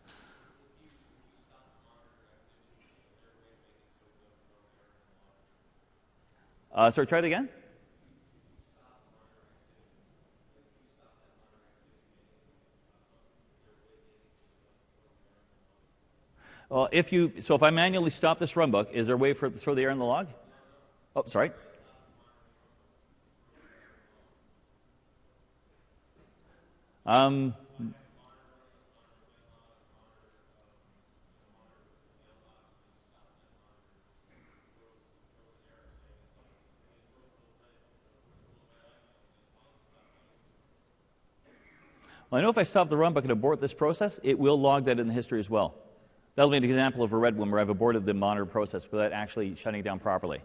Sorry, try it again? So if I manually stop this runbook, is there a way for it to throw the error in the log? Oh, sorry. Well, I know if I stop the runbook and abort this process, it will log that in the history as well. That'll be an example of a red one where I've aborted the monitor process without actually shutting it down properly.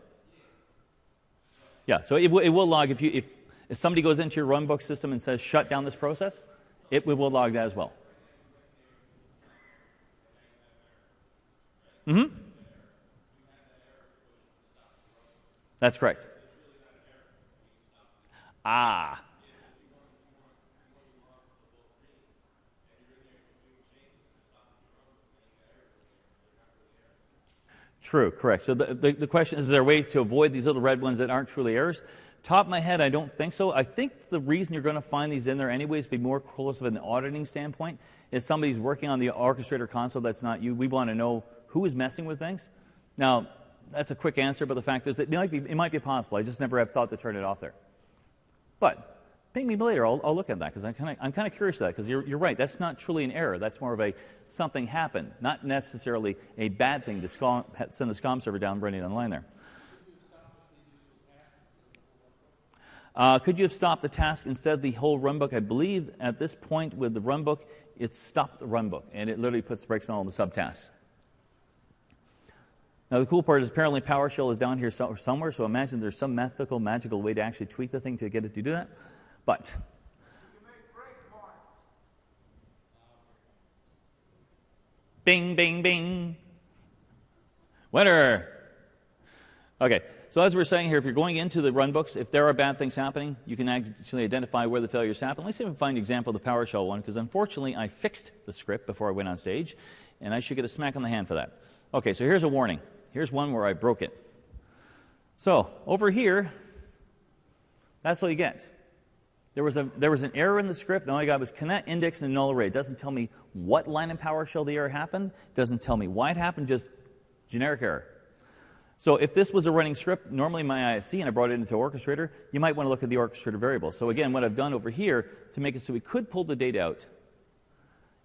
Yeah, so it will log if somebody goes into your runbook system and says shut down this process, it will log that as well. Mm-hmm. That's correct. Ah. True, correct. So the question is there a way to avoid these little red ones that aren't truly errors? Top of my head, I don't think so. I think the reason you're going to find these in there anyways, be more close of an auditing standpoint, is somebody's working on the orchestrator console that's not you. We want to know who is messing with things. Now, that's a quick answer, but the fact is that it might be possible. I just never have thought to turn it off there. But ping me later. I'll look at that because I'm kind of curious to that because you're right. That's not truly an error. That's more of a something happened, not necessarily a bad thing to send the SCOM server down running online there. Could you have stopped the task instead of the whole runbook? I believe at this point with the runbook, it's stopped the runbook, and it literally puts brakes on all the subtasks. Now, the cool part is apparently PowerShell is down here somewhere, so imagine there's some magical way to actually tweak the thing to get it to do that. But bing, bing, bing. Winner. Okay, so as we're saying here, if you're going into the runbooks, if there are bad things happening, you can actually identify where the failures happen. Let's see if we can find an example of the PowerShell one, because unfortunately I fixed the script before I went on stage, and I should get a smack on the hand for that. Okay, so here's a warning. Here's one where I broke it. So over here, that's what you get. There was an error in the script, and all I got was cannot index in a null array. It doesn't tell me what line in PowerShell the error happened. It doesn't tell me why it happened, just generic error. So if this was a running script, normally my ISC, and I brought it into Orchestrator, you might want to look at the Orchestrator variable. So again, what I've done over here to make it so we could pull the data out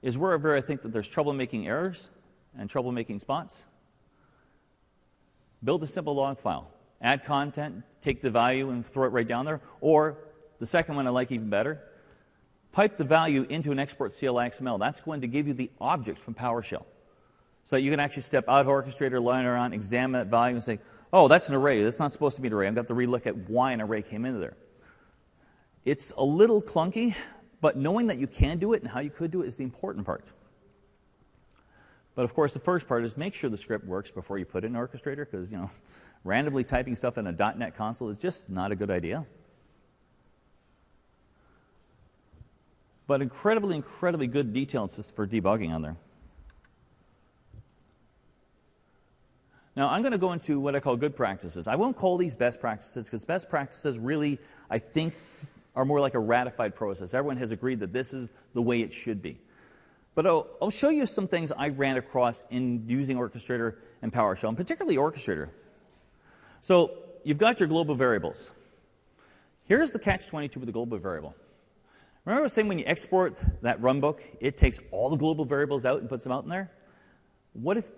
is wherever I think that there's trouble making errors and trouble making spots, build a simple log file. Add content, take the value and throw it right down there. Or the second one I like even better, pipe the value into an export CLI XML. That's going to give you the object from PowerShell. So that you can actually step out of Orchestrator, line around, examine that value and say, oh, that's an array. That's not supposed to be an array. I've got to relook at why an array came into there. It's a little clunky, but knowing that you can do it and how you could do it is the important part. But of course, the first part is make sure the script works before you put it in Orchestrator, because randomly typing stuff in a .NET console is just not a good idea. But incredibly, incredibly good details for debugging on there. Now, I'm going to go into what I call good practices. I won't call these best practices, because best practices really, I think, are more like a ratified process. Everyone has agreed that this is the way it should be. But I'll show you some things I ran across in using Orchestrator and PowerShell, and particularly Orchestrator. So you've got your global variables. Here's the catch-22 with the global variable. Remember I was saying when you export that runbook, it takes all the global variables out and puts them out in there? What if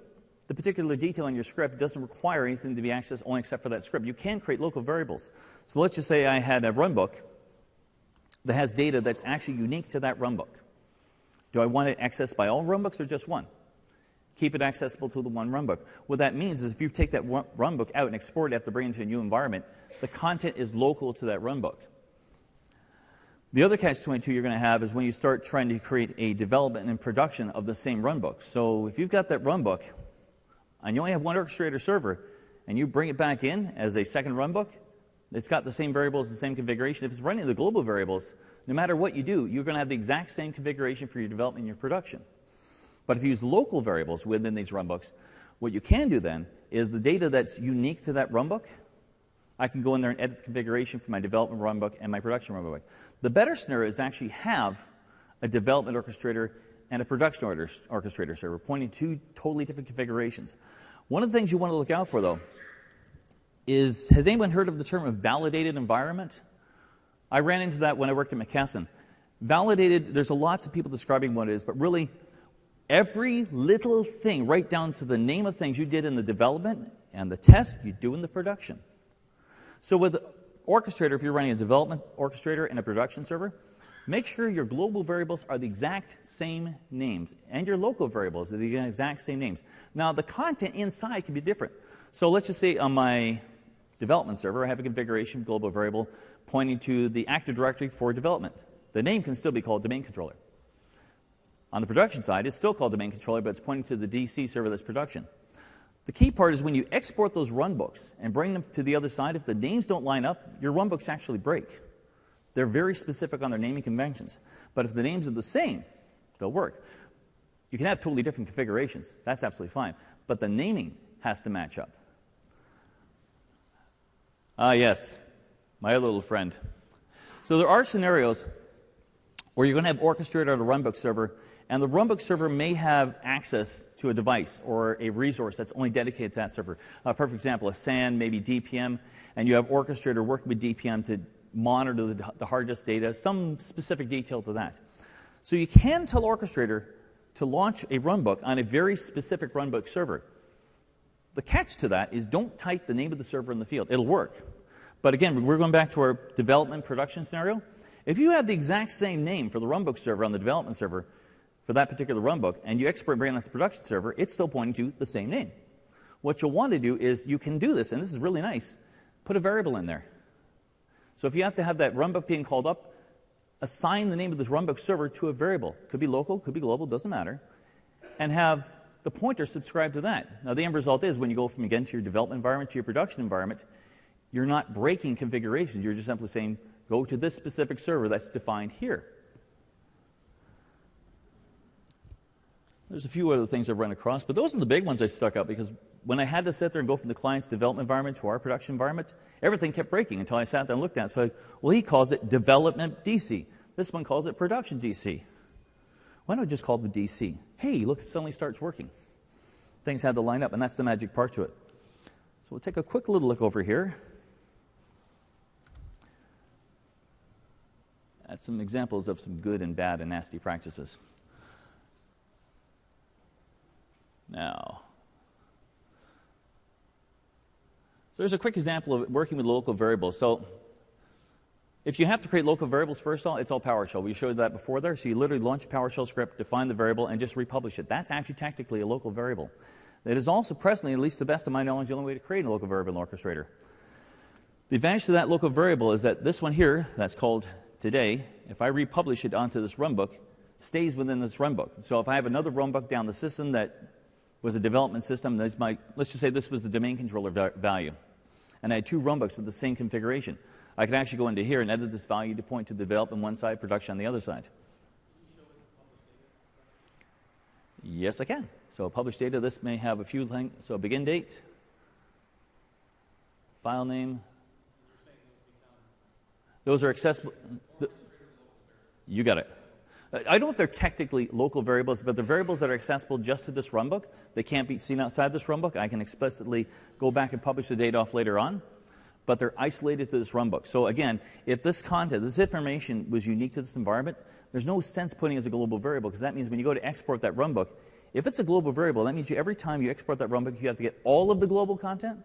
the particular detail in your script doesn't require anything to be accessed only except for that script? You can create local variables. So let's just say I had a runbook that has data that's actually unique to that runbook. Do I want it accessed by all runbooks or just one? Keep it accessible to the one runbook. What that means is if you take that runbook out and export it, have to bring it into a new environment, the content is local to that runbook. The other catch-22 you're going to have is when you start trying to create a development and production of the same runbook. So if you've got that runbook, and you only have one Orchestrator server, and you bring it back in as a second runbook, it's got the same variables, the same configuration. If it's running the global variables, no matter what you do, you're going to have the exact same configuration for your development and your production. But if you use local variables within these runbooks, what you can do then is the data that's unique to that runbook, I can go in there and edit the configuration for my development runbook and my production runbook. The better scenario is actually have a development orchestrator and a production orchestrator server pointing to totally different configurations. One of the things you want to look out for, though, is, has anyone heard of the term of validated environment? I ran into that when I worked at McKesson. Validated, there's lots of people describing what it is, but really every little thing, right down to the name of things you did in the development and the test, you do in the production. So with Orchestrator, if you're running a development orchestrator and a production server, make sure your global variables are the exact same names, and your local variables are the exact same names. Now, the content inside can be different. So let's just say on my development server, I have a configuration global variable pointing to the Active Directory for development. The name can still be called domain controller. On the production side, it's still called domain controller, but it's pointing to the DC server that's production. The key part is when you export those runbooks and bring them to the other side, if the names don't line up, your runbooks actually break. They're very specific on their naming conventions. But if the names are the same, they'll work. You can have totally different configurations. That's absolutely fine. But the naming has to match up. Yes, my other little friend. So there are scenarios where you're going to have Orchestrator on a runbook server, and the runbook server may have access to a device or a resource that's only dedicated to that server. A perfect example, a SAN, maybe DPM, and you have Orchestrator working with DPM to monitor the hard disk data, some specific detail to that. So you can tell Orchestrator to launch a runbook on a very specific runbook server. The catch to that is don't type the name of the server in the field. It'll work. But again, we're going back to our development production scenario. If you have the exact same name for the runbook server on the development server for that particular runbook, and you export and bring it on to the production server, it's still pointing to the same name. what you'll want to do is you can do this, and this is really nice, put a variable in there. So if you have to have that runbook being called up, assign the name of this runbook server to a variable. Could be local, could be global, doesn't matter. And have the pointer subscribe to that. Now the end result is when you go from, again, to your development environment to your production environment, you're not breaking configurations. You're just simply saying, go to this specific server that's defined here. There's a few other things I've run across, but those are the big ones I stuck out because when I had to sit there and go from the client's development environment to our production environment, everything kept breaking until I sat there and looked at it. So, well, he calls it development DC. This one calls it production DC. Why don't I just call it DC? Hey, look, it suddenly starts working. Things had to line up, and that's the magic part to it. So we'll take a quick little look over here at some examples of some good and bad and nasty practices. Now, so there's a quick example of working with local variables. So if you have to create local variables, first of all, it's all PowerShell. We showed that before there. So you literally launch a PowerShell script, define the variable, and just republish it. That's actually technically a local variable. It is also presently, at least to the best of my knowledge, the only way to create a local variable in Orchestrator. The advantage to that local variable is that this one here, that's called today, if I republish it onto this runbook, stays within this runbook. So if I have another runbook down the system that was a development system, let's just say this was the domain controller value, and I had two runbooks with the same configuration. I could actually go into here and edit this value to point to the development on one side, production on the other side. Yes, I can. So published data, this may have a few things. So begin date, file name. Those are accessible. You got it. I don't know if they're technically local variables, but they're variables that are accessible just to this runbook. They can't be seen outside this runbook. I can explicitly go back and publish the data off later on, but they're isolated to this runbook. So again, if this content, this information was unique to this environment, there's no sense putting it as a global variable, because that means when you go to export that runbook, if it's a global variable, that means every time you export that runbook, you have to get all of the global content.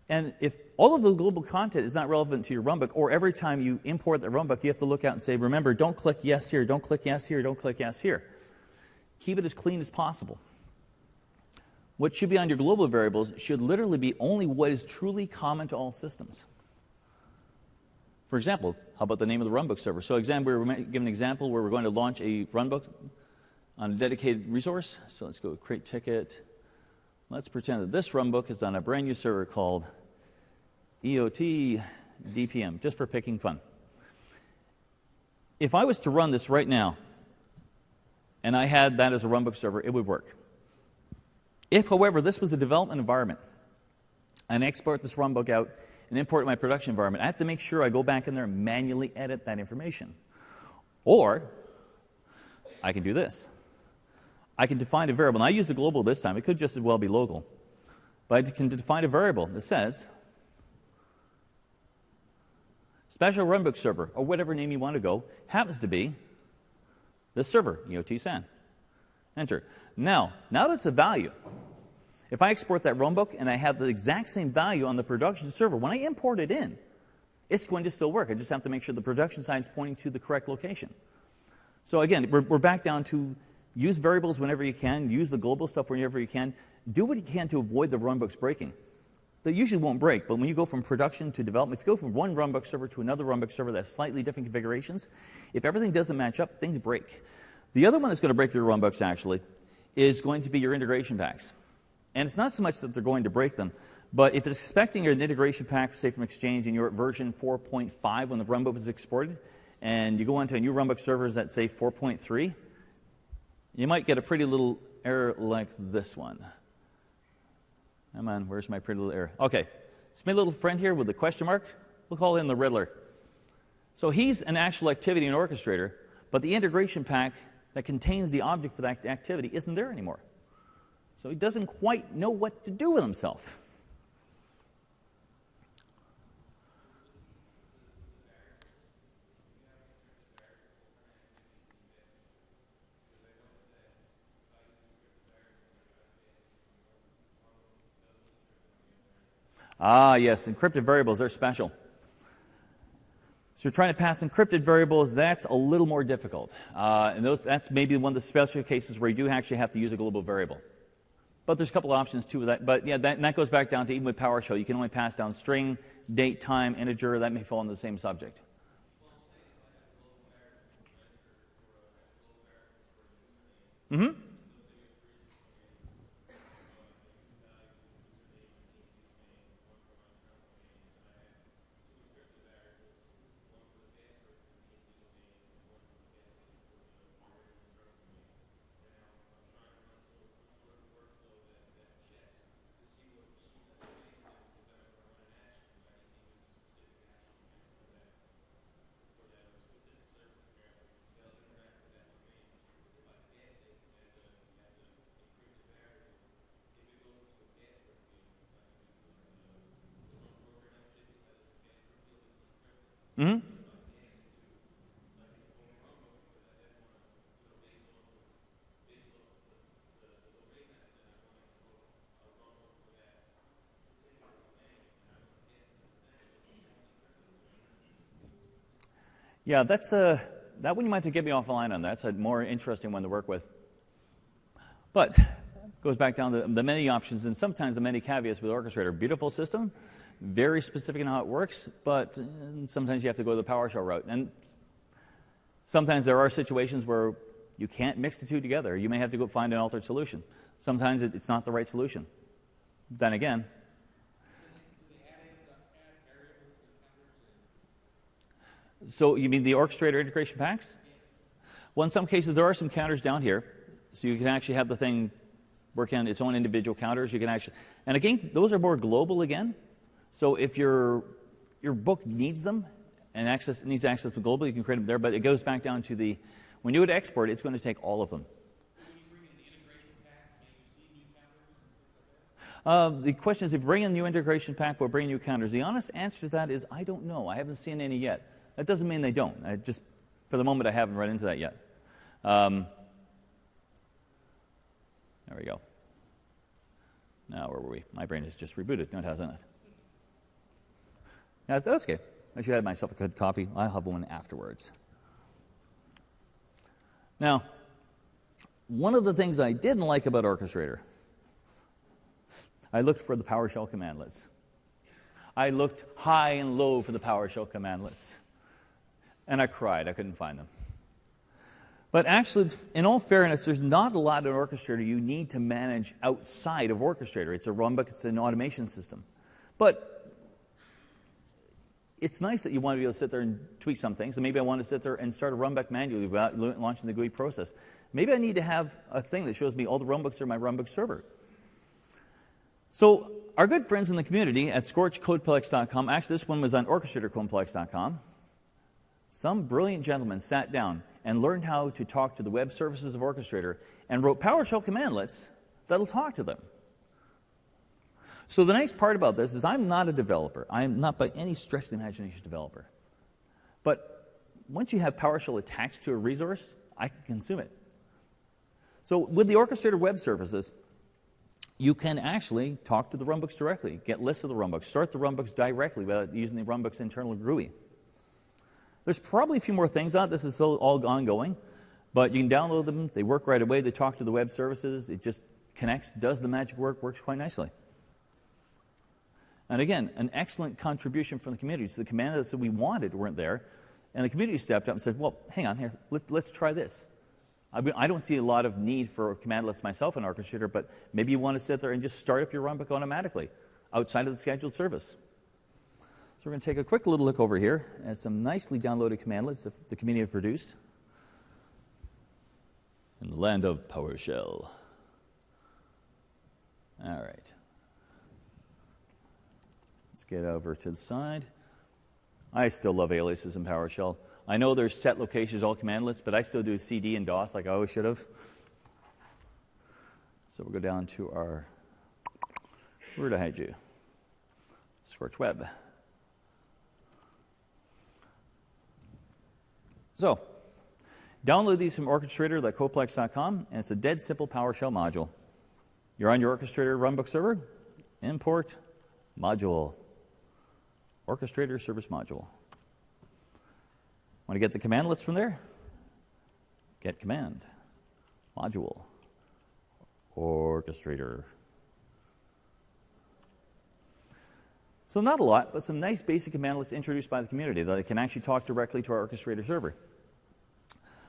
And if all of the global content is not relevant to your runbook, or every time you import the runbook, you have to look out and say, remember, don't click yes here, don't click yes here, don't click yes here. Keep it as clean as possible. What should be on your global variables should literally be only what is truly common to all systems. For example, how about the name of the runbook server? So we're given an example where we're going to launch a runbook on a dedicated resource. So let's go create ticket. Let's pretend that this runbook is on a brand new server called EOT DPM, just for picking fun. If I was to run this right now, and I had that as a runbook server, it would work. If, however, this was a development environment, and I export this runbook out and import it in my production environment, I have to make sure I go back in there and manually edit that information. Or I can do this. I can define a variable, and I use the global this time. It could just as well be local. But I can define a variable that says special runbook server, or whatever name you want to go, happens to be this server, EOT SAN. Enter. Now that it's a value, if I export that runbook and I have the exact same value on the production server, when I import it in, it's going to still work. I just have to make sure the production side is pointing to the correct location. So again, we're back down to use variables whenever you can, use the global stuff whenever you can, do what you can to avoid the runbooks breaking. They usually won't break, but when you go from production to development, if you go from one runbook server to another runbook server that has slightly different configurations, if everything doesn't match up, things break. The other one that's going to break your runbooks, actually, is going to be your integration packs. And it's not so much that they're going to break them, but if it's expecting an integration pack, say from Exchange, and you're at version 4.5 when the runbook is exported, and you go into a new runbook servers that say 4.3, you might get a pretty little error like this one. Come on, where's my pretty little error? Okay, it's my little friend here with the question mark. We'll call him the Riddler. So he's an actual activity in Orchestrator, but the integration pack that contains the object for that activity isn't there anymore. So he doesn't quite know what to do with himself. Ah, yes, encrypted variables, they're special. So you're trying to pass encrypted variables, that's a little more difficult. And that's maybe one of the special cases where you do actually have to use a global variable. But there's a couple options too with that. But yeah, that goes back down to even with PowerShell, you can only pass down string, date, time, integer. That may fall into the same subject. Mm-hmm. Mm-hmm. Yeah, that's that one you might have to get me off the line on. That's a more interesting one to work with. But goes back down to the many options and sometimes the many caveats with Orchestrator. Beautiful system, very specific in how it works, but sometimes you have to go the PowerShell route. And sometimes there are situations where you can't mix the two together. You may have to go find an altered solution. Sometimes it's not the right solution. Then again, so you mean the Orchestrator integration packs? Well, in some cases, there are some counters down here. So you can actually have the thing work on its own individual counters. You can actually, and again, those are more global again. So if your book needs them and needs access to global, you can create them there. But it goes back down to the, when you go to export, it's going to take all of them.
When you bring in the integration pack, may you see new counters and things like that?
The question is, if you bring in a new integration pack, we'll bring new counters. The honest answer to that is, I don't know. I haven't seen any yet. That doesn't mean they don't. For the moment, I haven't run into that yet. There we go. Now, where were we? My brain has just rebooted. No, it hasn't. Yeah, that's okay. I should have myself a good coffee. I'll have one afterwards. Now, one of the things I didn't like about Orchestrator, I looked for the PowerShell commandlets. I looked high and low for the PowerShell commandlets. And I cried. I couldn't find them. But actually, in all fairness, there's not a lot in Orchestrator you need to manage outside of Orchestrator. It's a runbook, it's an automation system. But it's nice that you want to be able to sit there and tweak some things. And maybe I want to sit there and start a runbook manually without launching the GUI process. Maybe I need to have a thing that shows me all the runbooks are my runbook server. So our good friends in the community at scorchcodeplex.com, actually this one was on orchestratorcodeplex.com, some brilliant gentleman sat down and learned how to talk to the web services of Orchestrator and wrote PowerShell commandlets that'll talk to them. So the nice part about this is I'm not a developer. I am not by any stretch of the imagination a developer. But once you have PowerShell attached to a resource, I can consume it. So with the Orchestrator web services, you can actually talk to the runbooks directly, get lists of the runbooks, start the runbooks directly without using the runbook's internal GUI. There's probably a few more things on it. This is still all ongoing. But you can download them. They work right away. They talk to the web services. It just connects, does the magic work, works quite nicely. And again, an excellent contribution from the community. So the commandlets that we wanted weren't there. And the community stepped up and said, well, hang on here. Let's try this. I don't see a lot of need for commandlets myself in Orchestrator, but maybe you want to sit there and just start up your runbook automatically outside of the scheduled service. So we're going to take a quick little look over here at some nicely downloaded commandlets that the community have produced in the land of PowerShell. All right. Let's get over to the side. I still love aliases in PowerShell. I know there's set locations, all commandlets, but I still do CD and DOS like I always should have. So we'll go down to our, where did I hide you? Scorch Web. So, download these from orchestrator.codeplex.com, and it's a dead simple PowerShell module. You're on your Orchestrator runbook server, import module, Orchestrator service module. Want to get the commandlets from there? Get command, module, Orchestrator. So not a lot, but some nice basic commandlets introduced by the community that can actually talk directly to our orchestrator server.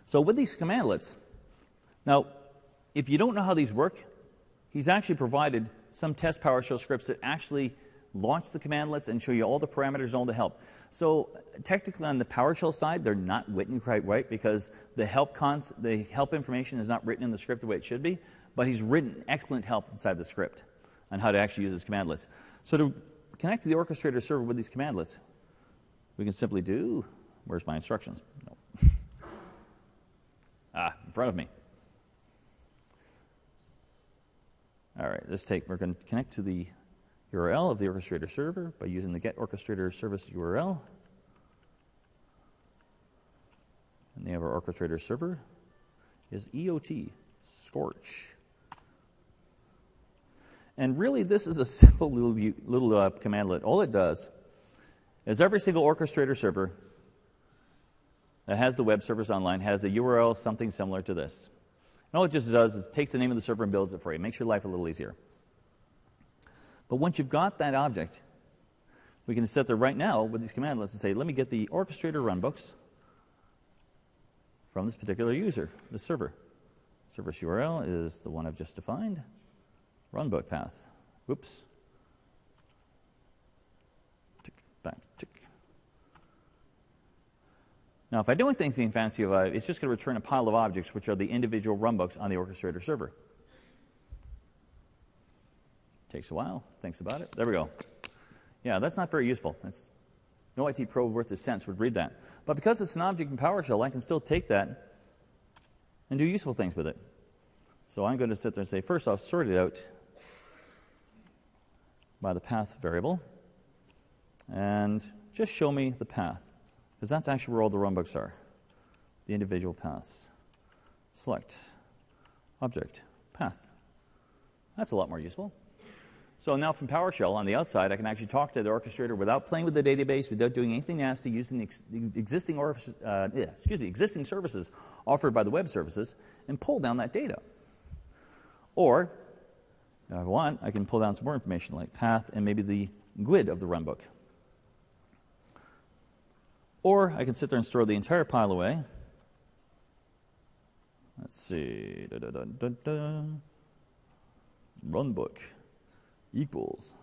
So with these commandlets, now, if you don't know how these work, he's actually provided some test PowerShell scripts that actually launch the commandlets and show you all the parameters and all the help. So technically on the PowerShell side, they're not written quite right because the help information is not written in the script the way it should be, but he's written excellent help inside the script on how to actually use his commandlets. So to connect to the orchestrator server with these commandlets, we can simply do, where's my instructions? No. In front of me. All right, we're going to connect to the URL of the orchestrator server by using the get orchestrator service URL. And the name of our orchestrator server is EOT Scorch. And really, this is a simple little commandlet. All it does is every single orchestrator server that has the web servers online has a URL something similar to this. And all it just does is takes the name of the server and builds it for you. Makes your life a little easier. But once you've got that object, we can sit there right now with these commandlets and say, let me get the orchestrator runbooks from this particular user, the server. Service URL is the one I've just defined. Runbook path. Whoops. Tick, back, tick. Now, if I do anything fancy, it's just going to return a pile of objects, which are the individual runbooks on the orchestrator server. Takes a while, thinks about it. There we go. Yeah, that's not very useful. No IT pro worth his cents would read that. But because it's an object in PowerShell, I can still take that and do useful things with it. So I'm going to sit there and say, first off, sort it out by the path variable, and just show me the path, because that's actually where all the runbooks are, the individual paths. Select object path. That's a lot more useful. So now from PowerShell on the outside, I can actually talk to the orchestrator without playing with the database, without doing anything nasty, using the existing services offered by the web services, and pull down that data. Or, if I want, I can pull down some more information like path and maybe the GUID of the runbook. Or I can sit there and store the entire pile away. Let's see. Runbook equals.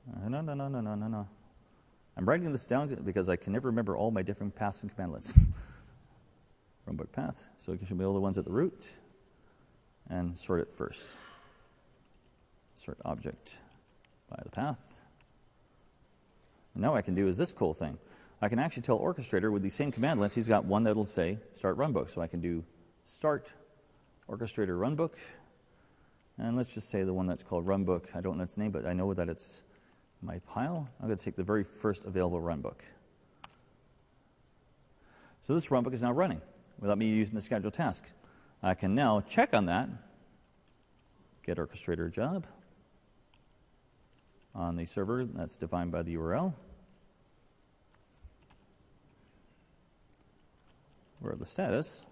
No. I'm writing this down because I can never remember all my different paths and commandlets. Runbook path. So it should be all the ones at the root. And sort it first. Sort object by the path. And now what I can do is this cool thing. I can actually tell orchestrator with these same commandlets, he's got one that'll say start runbook. So I can do start orchestrator runbook. And let's just say the one that's called runbook. I don't know its name, but I know that it's my pile. I'm going to take the very first available runbook. So this runbook is now running without me using the schedule task. I can now check on that. Get orchestrator job on the server that's defined by the URL. Where the status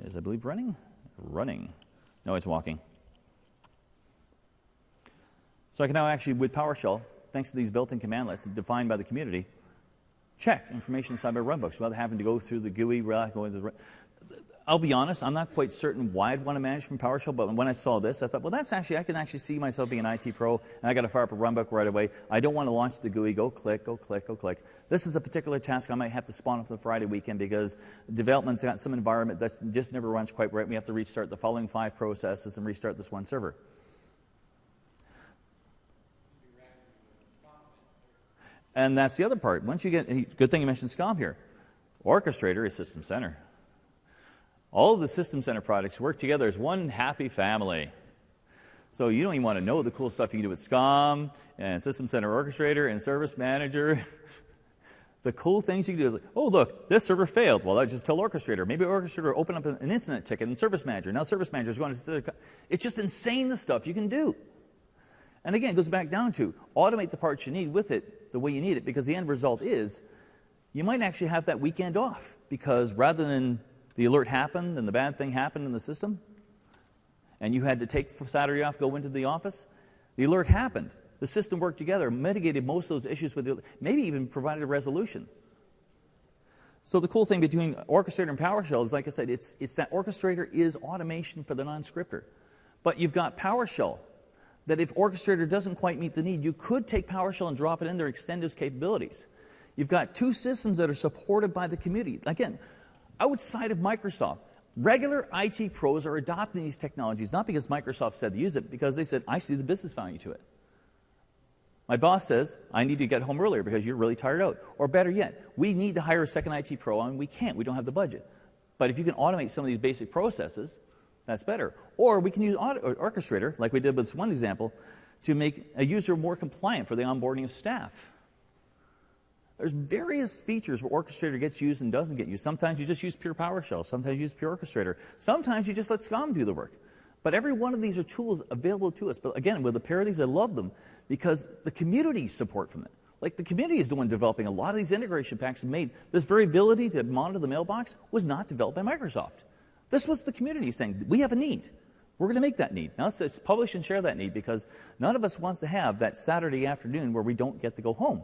is, I believe, running. Running. No, it's walking. So I can now actually, with PowerShell, thanks to these built-in commandlets defined by the community, check information inside my runbooks without having to go through the GUI. I'll be honest, I'm not quite certain why I'd want to manage from PowerShell, but when I saw this, I thought, well, I can actually see myself being an IT pro, and I got to fire up a runbook right away. I don't want to launch the GUI, go click. This is the particular task I might have to spawn off the Friday weekend because development's got some environment that just never runs quite right. We have to restart the following 5 processes and restart this one server. And that's the other part. Once you get, good thing you mentioned SCOM here. Orchestrator is System Center. All of the System Center products work together as one happy family. So you don't even want to know the cool stuff you can do with SCOM and System Center Orchestrator and Service Manager. The cool things you can do is like, oh, look, this server failed. Well, I just tell Orchestrator. Maybe Orchestrator open up an incident ticket in Service Manager. Now Service Manager is going to... It's just insane the stuff you can do. And again, it goes back down to automate the parts you need with it the way you need it, because the end result is you might actually have that weekend off, because rather than the alert happened and the bad thing happened in the system, and you had to take Saturday off, go into the office, the alert happened. The system worked together, mitigated most of those issues with maybe even provided a resolution. So the cool thing between Orchestrator and PowerShell is, like I said, it's that Orchestrator is automation for the non-scripter. But you've got PowerShell, that if Orchestrator doesn't quite meet the need, you could take PowerShell and drop it in there, extend its capabilities. You've got two systems that are supported by the community. Again, outside of Microsoft, regular IT pros are adopting these technologies, not because Microsoft said to use it, because they said, I see the business value to it. My boss says, I need to get home earlier because you're really tired out. Or better yet, we need to hire a second IT pro and we can't. We don't have the budget. But if you can automate some of these basic processes, that's better. Or we can use Orchestrator, like we did with this one example, to make a user more compliant for the onboarding of staff. There's various features where Orchestrator gets used and doesn't get used. Sometimes you just use pure PowerShell. Sometimes you use pure Orchestrator. Sometimes you just let SCOM do the work. But every one of these are tools available to us. But again, with the parodies, I love them because the community support from it. Like the community is the one developing a lot of these integration packs and made this very ability to monitor the mailbox was not developed by Microsoft. This was the community saying, we have a need. We're going to make that need. Now let's publish and share that need because none of us wants to have that Saturday afternoon where we don't get to go home.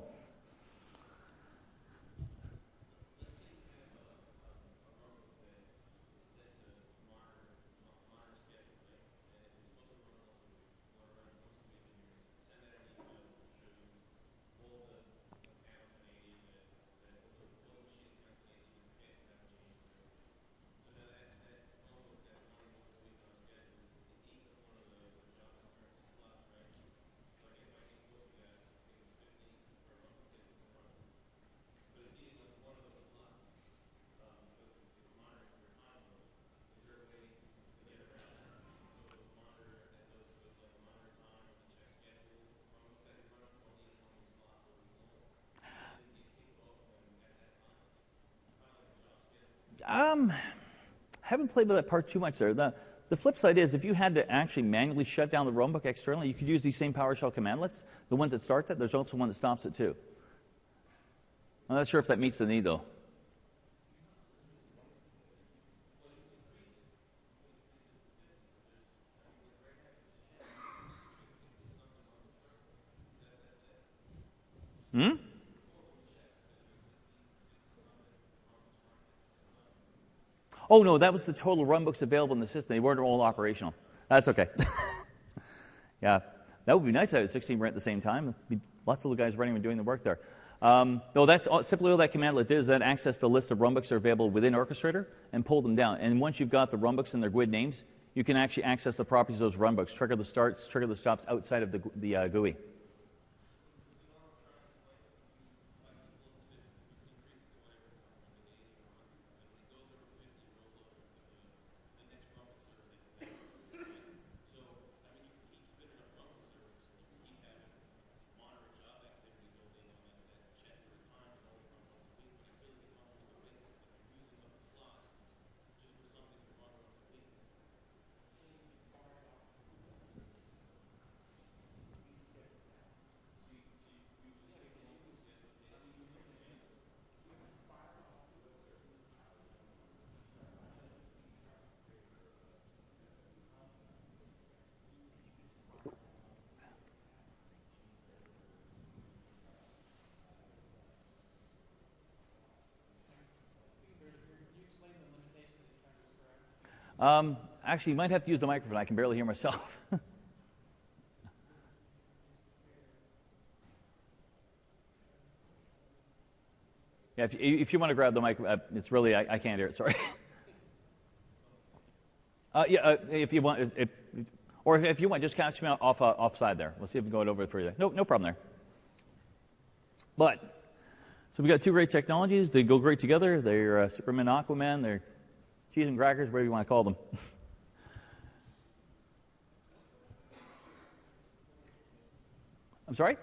Haven't played with that part too much there. The flip side is if you had to actually manually shut down the runbook externally, you could use these same PowerShell commandlets. The ones that start that, there's also one that stops it too. I'm not sure if that meets the need though. Oh, no, that was the total runbooks available in the system. They weren't all operational. That's okay. Yeah, that would be nice to have 16 run at the same time. Lots of the guys running and doing the work there. No, that's simply all that commandlet did is that access the list of runbooks that are available within Orchestrator and pull them down. And once you've got the runbooks and their GUID names, you can actually access the properties of those runbooks, trigger the starts, trigger the stops outside of the GUI. Actually, you might have to use the microphone. I can barely hear myself. Yeah, if you want to grab the mic, it's really, I can't hear it, sorry. If you want, or if you want, just catch me offside there. We'll see if we can go it over for you. No problem there. But, so we got two great technologies. They go great together. They're Superman, Aquaman. They're cheese and crackers, whatever you want to call them. I'm sorry?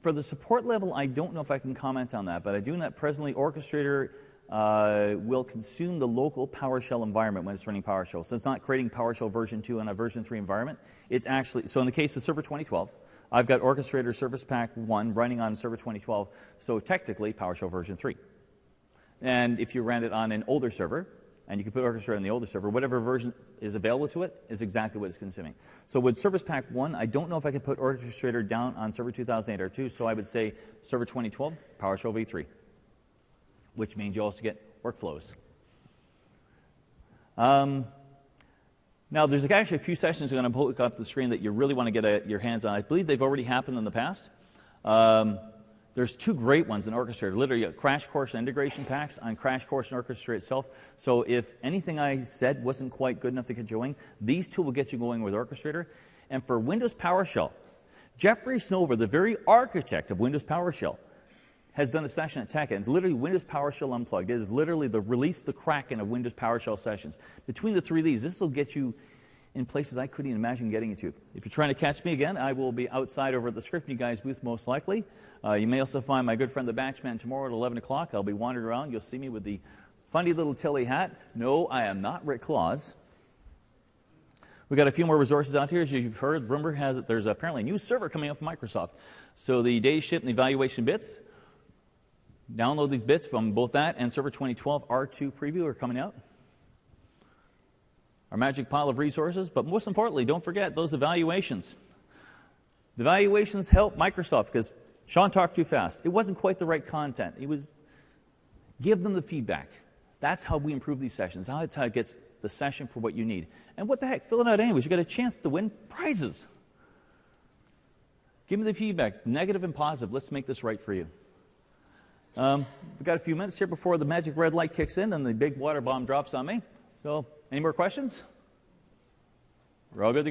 For the support level, I don't know if I can comment on that, but I do know that presently Orchestrator will consume the local PowerShell environment when it's running PowerShell. So it's not creating PowerShell version 2 in a version 3 environment. It's actually, so in the case of Server 2012, I've got Orchestrator Service Pack 1 running on Server 2012, so technically PowerShell version 3. And if you ran it on an older server, and you can put Orchestrator on the older server. Whatever version is available to it is exactly what it's consuming. So with Service Pack 1, I don't know if I could put Orchestrator down on Server 2008 R2, so I would say Server 2012, PowerShell v3, which means you also get workflows. Now, there's actually a few sessions I'm going to put up the screen that you really want to get your hands on. I believe they've already happened in the past. There's two great ones in Orchestrator, literally Crash Course and Integration Packs on Crash Course and Orchestrator itself. So if anything I said wasn't quite good enough to get you going, these two will get you going with Orchestrator. And for Windows PowerShell, Jeffrey Snover, the very architect of Windows PowerShell, has done a session at TechEd. Literally, Windows PowerShell Unplugged. It is literally the release the Kraken of Windows PowerShell sessions. Between the three of these, this will get you in places I couldn't even imagine getting you to. If you're trying to catch me again, I will be outside over at the Scripting Guys booth most likely. You may also find my good friend the Batchman tomorrow at 11 o'clock. I'll be wandering around. You'll see me with the funny little Tilly hat. No, I am not Rick Claus. We've got a few more resources out here. As you've heard, rumor has it there's apparently a new server coming up from Microsoft. So the data ship and the evaluation bits, download these bits from both that and Server 2012 R2 preview are coming out. Our magic pile of resources, but most importantly, don't forget those evaluations. The evaluations help Microsoft because Sean talked too fast. It wasn't quite the right content. It was give them the feedback. That's how we improve these sessions. That's how it gets the session for what you need. And what the heck, fill it out anyways. You got a chance to win prizes. Give me the feedback, negative and positive. Let's make this right for you. We've got a few minutes here before the magic red light kicks in and the big water bomb drops on me. So, any more questions? We're all good to go.